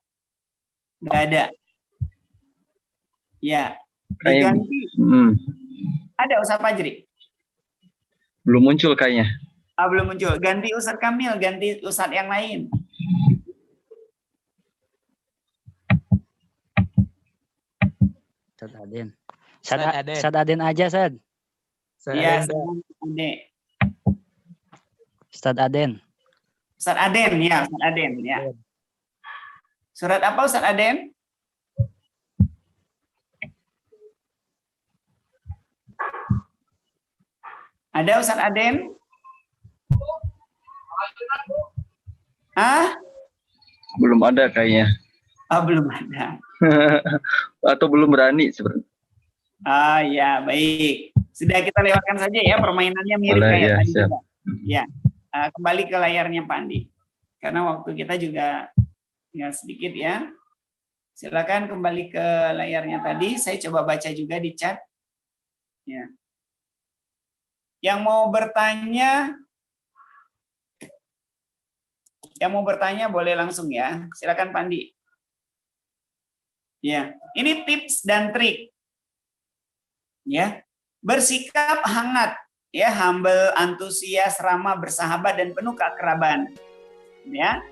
Nggak ada. Ya. Diganti. Ada Ustaz Fajri? Belum muncul kayaknya. Belum muncul. Ganti Ustaz Kamil, ganti Ustaz yang lain. Ustaz Aden. Ustaz Aden aja, Ustaz. Iya, Aden. Ustaz Aden. Ustaz Aden, ya, Ustaz Aden, ya. Surat apa Ustaz Aden? Ada Ustaz Aden? Belum ada kayaknya. Belum ada. Atau belum berani sebenarnya. Ya, baik. Sudah kita lewatkan saja ya, permainannya mirip Boleh, kayak ya, tadi siap. juga. Ya, kembali ke layarnya Pak Andi. Karena waktu kita juga tinggal sedikit ya. Silakan kembali ke layarnya tadi. Saya coba baca juga di chat. Ya. Yang mau bertanya boleh langsung ya. Silakan Pak Andi. Ya, ini tips dan trik. Ya, bersikap hangat, ya, humble, antusias, ramah, bersahabat dan penuh keakraban. Ya.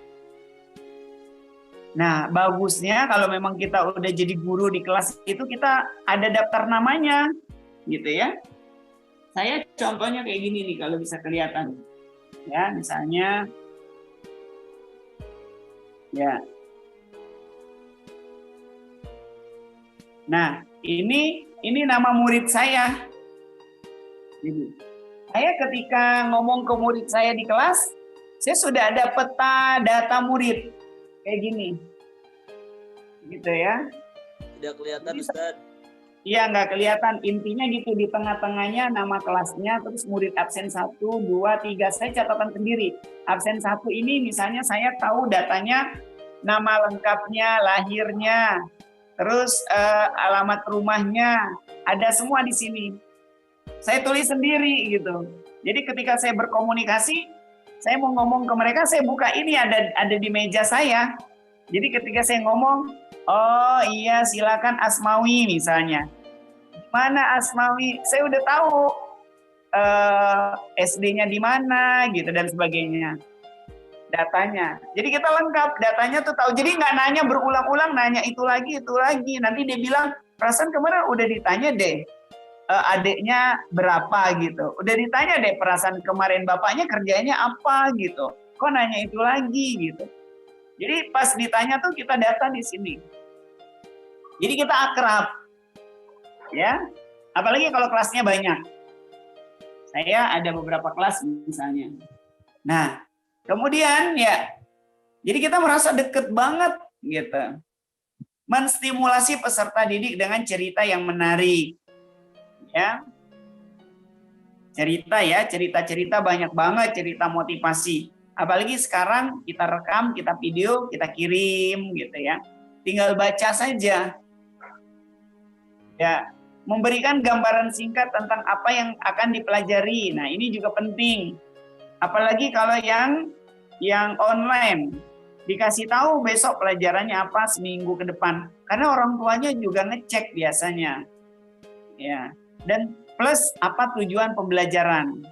Nah, bagusnya kalau memang kita udah jadi guru di kelas itu kita ada daftar namanya, gitu ya. Saya contohnya kayak gini nih kalau bisa kelihatan. Ya, misalnya ya. Nah, ini nama murid saya. Jadi, saya ketika ngomong ke murid saya di kelas, saya sudah ada peta data murid kayak gini. Gitu ya. Tidak kelihatan Ustaz. Iya, nggak kelihatan. Intinya gitu, di tengah-tengahnya nama kelasnya, terus murid absen 1, 2, 3. Saya catatan sendiri. Absen 1 ini misalnya saya tahu datanya, nama lengkapnya, lahirnya, terus alamat rumahnya, ada semua di sini. Saya tulis sendiri gitu. Jadi ketika saya berkomunikasi, saya mau ngomong ke mereka, saya buka ini ada di meja saya. Jadi ketika saya ngomong, oh iya silakan Asmawi misalnya. Mana Asmawi? Saya udah tahu SD-nya di mana gitu dan sebagainya. Datanya. Jadi kita lengkap, datanya tuh tahu. Jadi nggak nanya berulang-ulang, nanya itu lagi. Nanti dia bilang, perasaan kemarin udah ditanya deh, adiknya berapa gitu. Udah ditanya deh, perasaan kemarin bapaknya kerjanya apa gitu. Kok nanya itu lagi gitu. Jadi pas ditanya tuh kita data di sini. Jadi kita akrab. Ya. Apalagi kalau kelasnya banyak. Saya ada beberapa kelas misalnya. Nah, kemudian ya, jadi kita merasa deket banget gitu. Menstimulasi peserta didik dengan cerita yang menarik. Ya. Cerita banyak banget, cerita motivasi. Apalagi sekarang kita rekam, kita video, kita kirim gitu ya. Tinggal baca saja. Ya, memberikan gambaran singkat tentang apa yang akan dipelajari. Nah, ini juga penting. Apalagi kalau yang online, dikasih tahu besok pelajarannya apa seminggu ke depan. Karena orang tuanya juga ngecek biasanya. Ya. Dan plus apa tujuan pembelajaran.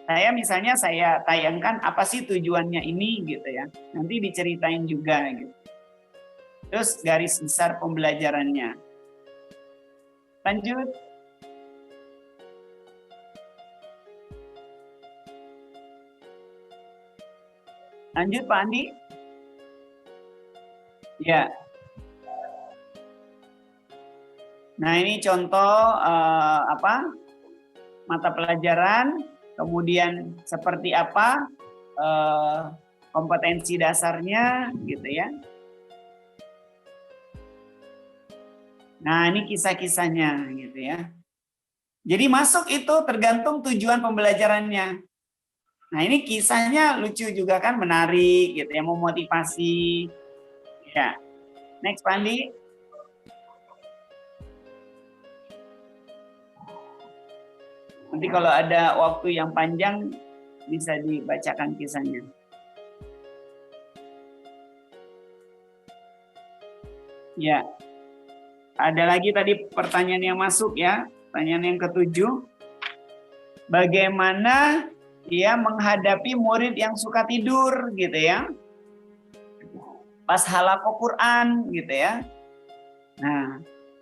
Saya tayangkan apa sih tujuannya ini gitu ya. Nanti diceritain juga gitu. Terus garis besar pembelajarannya. Lanjut. Lanjut Pak Andi. Ya. Nah ini contoh mata pelajaran, kemudian seperti apa kompetensi dasarnya gitu ya. Nah ini kisah-kisahnya gitu ya. Jadi masuk itu tergantung tujuan pembelajarannya. Nah ini kisahnya lucu juga kan, menarik gitu ya, memotivasi. Ya, next Pandi. Nanti kalau ada waktu yang panjang bisa dibacakan kisahnya. Ya, ada lagi tadi pertanyaan yang masuk ya, pertanyaan yang ke-7. Bagaimana dia menghadapi murid yang suka tidur gitu ya, pas halaqah Quran gitu ya.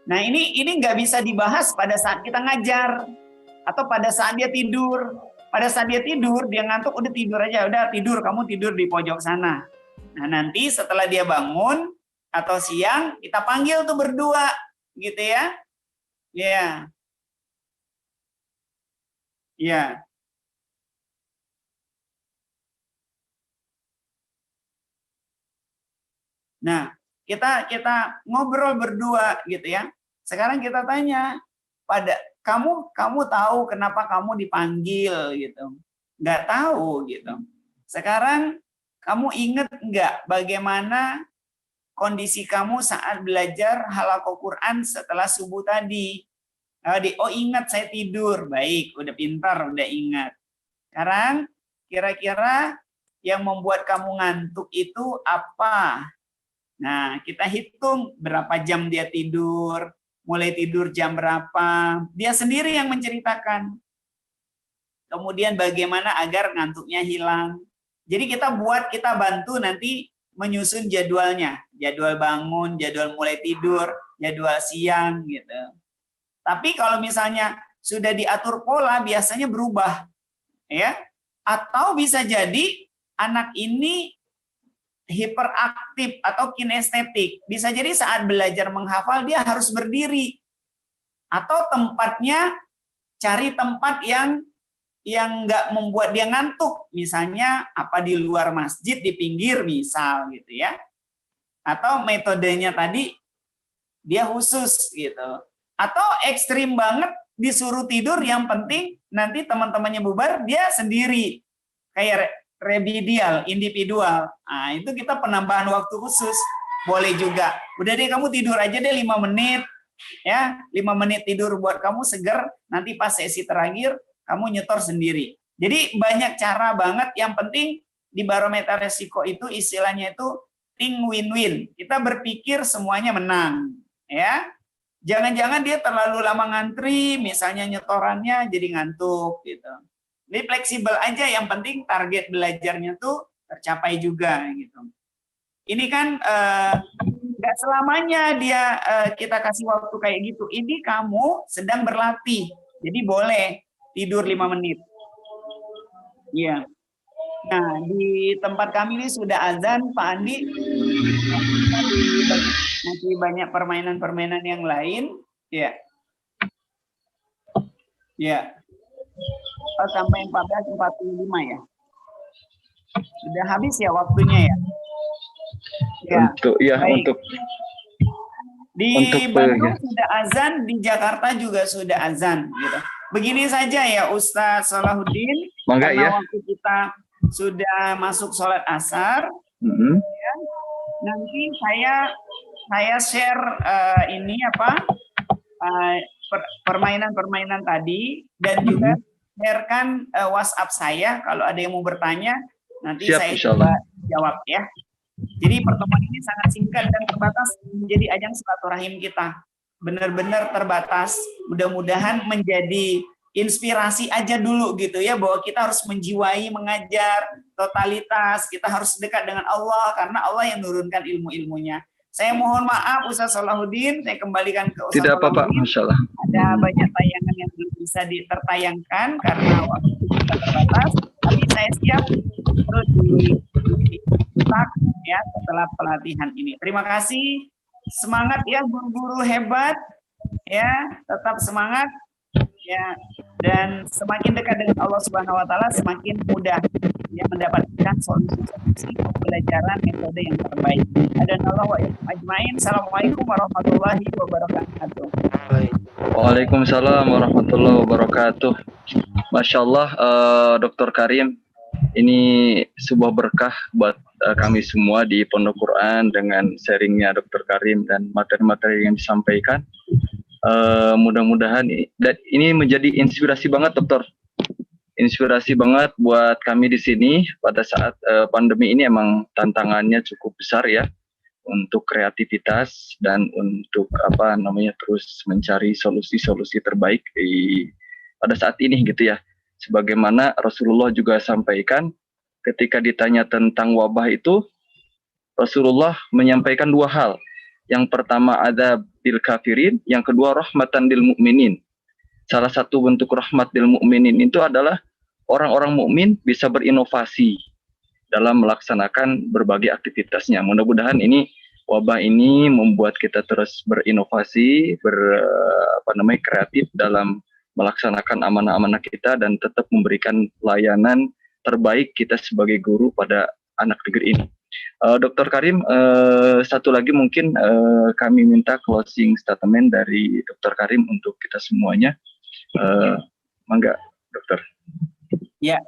Nah ini nggak bisa dibahas pada saat kita ngajar atau pada saat dia tidur. Pada saat dia tidur, dia ngantuk, udah tidur aja, udah tidur, kamu tidur di pojok sana. Nah nanti setelah dia bangun atau siang, kita panggil tuh berdua, gitu ya. Ya. Ya. Nah, kita ngobrol berdua gitu ya. Sekarang kita tanya, pada kamu tahu kenapa kamu dipanggil gitu? Nggak tahu gitu. Sekarang kamu ingat nggak bagaimana kondisi kamu saat belajar halaqah Quran setelah subuh tadi? Oh ingat, saya tidur. Baik, udah pintar, udah ingat. Sekarang kira-kira yang membuat kamu ngantuk itu apa? Nah, kita hitung berapa jam dia tidur, mulai tidur jam berapa. Dia sendiri yang menceritakan. Kemudian bagaimana agar ngantuknya hilang. Jadi kita bantu nanti menyusun jadwalnya. Jadwal bangun, jadwal mulai tidur, jadwal siang gitu. Tapi kalau misalnya sudah diatur pola, biasanya berubah. Ya. Atau bisa jadi anak ini hiperaktif atau kinestetik. Bisa jadi saat belajar menghafal dia harus berdiri. Atau tempatnya cari tempat yang nggak membuat dia ngantuk. Misalnya apa di luar masjid, di pinggir misal gitu ya. Atau metodenya tadi dia khusus gitu. Atau ekstrim banget disuruh tidur, yang penting nanti teman-temannya bubar, dia sendiri. Kayak remedial, individual. Nah, itu kita penambahan waktu khusus. Boleh juga. Udah deh kamu tidur aja deh 5 menit. Ya, 5 menit tidur buat kamu seger. Nanti pas sesi terakhir kamu nyetor sendiri. Jadi banyak cara banget. Yang penting di barometer resiko itu istilahnya itu think win-win. Kita berpikir semuanya menang. Ya, jangan-jangan dia terlalu lama ngantri, misalnya nyetorannya jadi ngantuk gitu. Jadi fleksibel aja, yang penting target belajarnya tuh tercapai juga gitu. Ini kan nggak selamanya dia kita kasih waktu kayak gitu. Ini kamu sedang berlatih, jadi boleh tidur 5 menit. Iya. Nah di tempat kami ini sudah azan, Pak Andi. Masih banyak permainan-permainan yang lain. Ya. Ya. Sampai 14.45 ya. Sudah habis ya waktunya ya. Ya. Untuk di Bandung sudah azan, di Jakarta juga sudah azan gitu. Begini saja ya Ustadz Salahuddin, karena waktu kita sudah masuk sholat asar. Ya. Nanti saya share ini permainan-permainan tadi, dan juga sharekan WhatsApp saya kalau ada yang mau bertanya, nanti saya coba jawab ya. Jadi pertemuan ini sangat singkat dan terbatas, menjadi ajang silaturahim kita. Benar-benar terbatas. Mudah-mudahan menjadi inspirasi aja dulu gitu ya, bahwa kita harus menjiwai mengajar totalitas, kita harus dekat dengan Allah karena Allah yang menurunkan ilmu-ilmunya. Saya mohon maaf Ustaz Salahuddin, saya kembalikan ke Ustaz. Tidak apa-apa, masalah. Ada banyak tayangan yang belum bisa ditertayangkan karena waktu kita terbatas, tapi saya siap terus ditak ya setelah pelatihan ini. Terima kasih, semangat ya guru-guru hebat ya, tetap semangat ya, dan semakin dekat dengan Allah Subhanahu wa taala semakin mudah ya mendapatkan solusi pembelajaran metode yang terbaik. Adanallahu wa iyyakum ajmain. Assalamualaikum warahmatullahi wabarakatuh. Waalaikumsalam warahmatullahi wabarakatuh. Masya Allah, Dr. Karim, Ini sebuah berkah buat kami semua di Pondok Quran dengan sharingnya Dr. Karim dan materi-materi yang disampaikan. Mudah-mudahan ini menjadi inspirasi banget, Dokter. Inspirasi banget buat kami di sini pada saat pandemi ini. Emang tantangannya cukup besar ya untuk kreativitas dan untuk terus mencari solusi-solusi terbaik pada saat ini gitu ya. Sebagaimana Rasulullah juga sampaikan ketika ditanya tentang wabah itu, Rasulullah menyampaikan dua hal. Yang pertama ada bil kafirin, yang kedua rahmatan lil mukminin. Salah satu bentuk rahmat lil mukminin itu adalah orang-orang mukmin bisa berinovasi dalam melaksanakan berbagai aktivitasnya. Mudah-mudahan ini wabah ini membuat kita terus berinovasi, kreatif dalam melaksanakan amanah-amanah kita dan tetap memberikan pelayanan terbaik kita sebagai guru pada anak negeri ini. Dr. Karim, satu lagi mungkin kami minta closing statement dari Dr. Karim untuk kita semuanya. Mangga, Dokter. Ya,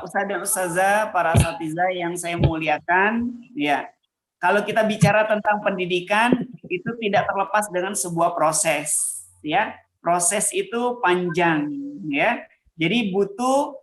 Ustadz dan Ustazah, para asatidzah yang saya muliakan, ya, kalau kita bicara tentang pendidikan itu tidak terlepas dengan sebuah proses, ya. Proses itu panjang, ya. Jadi butuh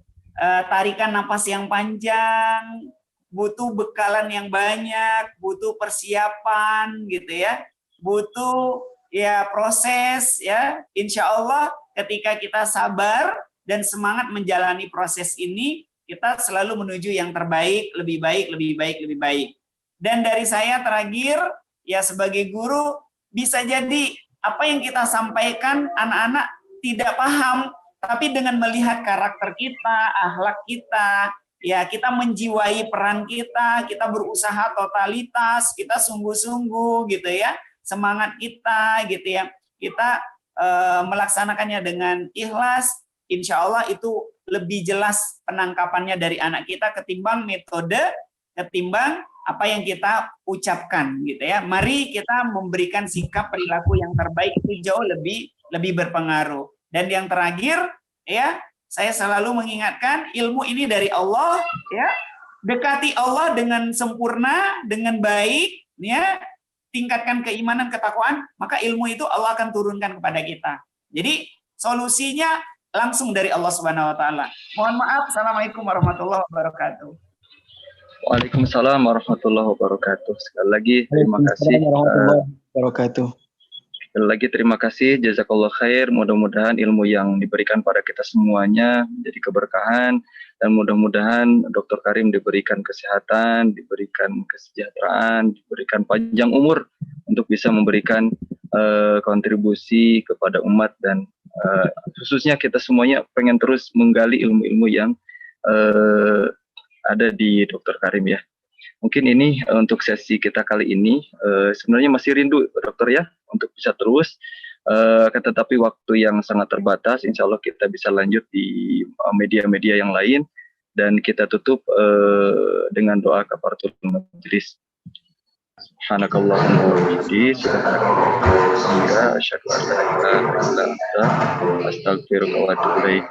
tarikan napas yang panjang, butuh bekalan yang banyak, butuh persiapan, gitu ya. Butuh ya proses, ya. Insya Allah ketika kita sabar dan semangat menjalani proses ini, kita selalu menuju yang terbaik, lebih baik, lebih baik, lebih baik. Dan dari saya terakhir, ya sebagai guru, bisa jadi apa yang kita sampaikan anak-anak tidak paham, tapi dengan melihat karakter kita, akhlak kita, ya kita menjiwai peran kita berusaha totalitas, kita sungguh-sungguh gitu ya, semangat kita gitu ya, kita melaksanakannya dengan ikhlas, insya Allah itu lebih jelas penangkapannya dari anak kita ketimbang metode, ketimbang apa yang kita ucapkan gitu ya. Mari kita memberikan sikap perilaku yang terbaik, itu jauh lebih berpengaruh. Dan yang terakhir ya, saya selalu mengingatkan ilmu ini dari Allah ya. Dekati Allah dengan sempurna, dengan baik ya. Tingkatkan keimanan, ketakwaan, maka ilmu itu Allah akan turunkan kepada kita. Jadi solusinya langsung dari Allah Subhanahu wa taala. Mohon maaf. Assalamualaikum warahmatullahi wabarakatuh. Waalaikumsalam warahmatullahi wabarakatuh. Sekali lagi terima kasih. Sekali lagi terima kasih. Jazakallah khair. Mudah-mudahan ilmu yang diberikan pada kita semuanya menjadi keberkahan, dan mudah-mudahan Dr. Karim diberikan kesehatan, diberikan kesejahteraan, diberikan panjang umur untuk bisa memberikan kontribusi kepada umat, dan khususnya kita semuanya pengen terus menggali ilmu-ilmu yang ada di Dr. Karim ya. Mungkin ini untuk sesi kita kali ini. Sebenarnya masih rindu dokter ya untuk bisa terus, tetapi waktu yang sangat terbatas. Insya Allah kita bisa lanjut di media-media yang lain, dan kita tutup dengan doa kafaratul majelis. Subhanakallahumma wa bihamdika, subhanaka asyhadu an la ilaha illa anta, astaghfiruka wa atubu ilaik.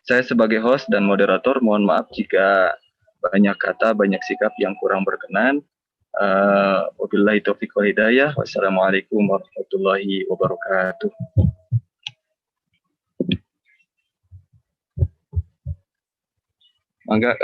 Saya sebagai host dan moderator mohon maaf jika banyak kata, banyak sikap yang kurang berkenan. Wabillahi taufiq wal hidayah. Wassalamualaikum warahmatullahi wabarakatuh. Mangga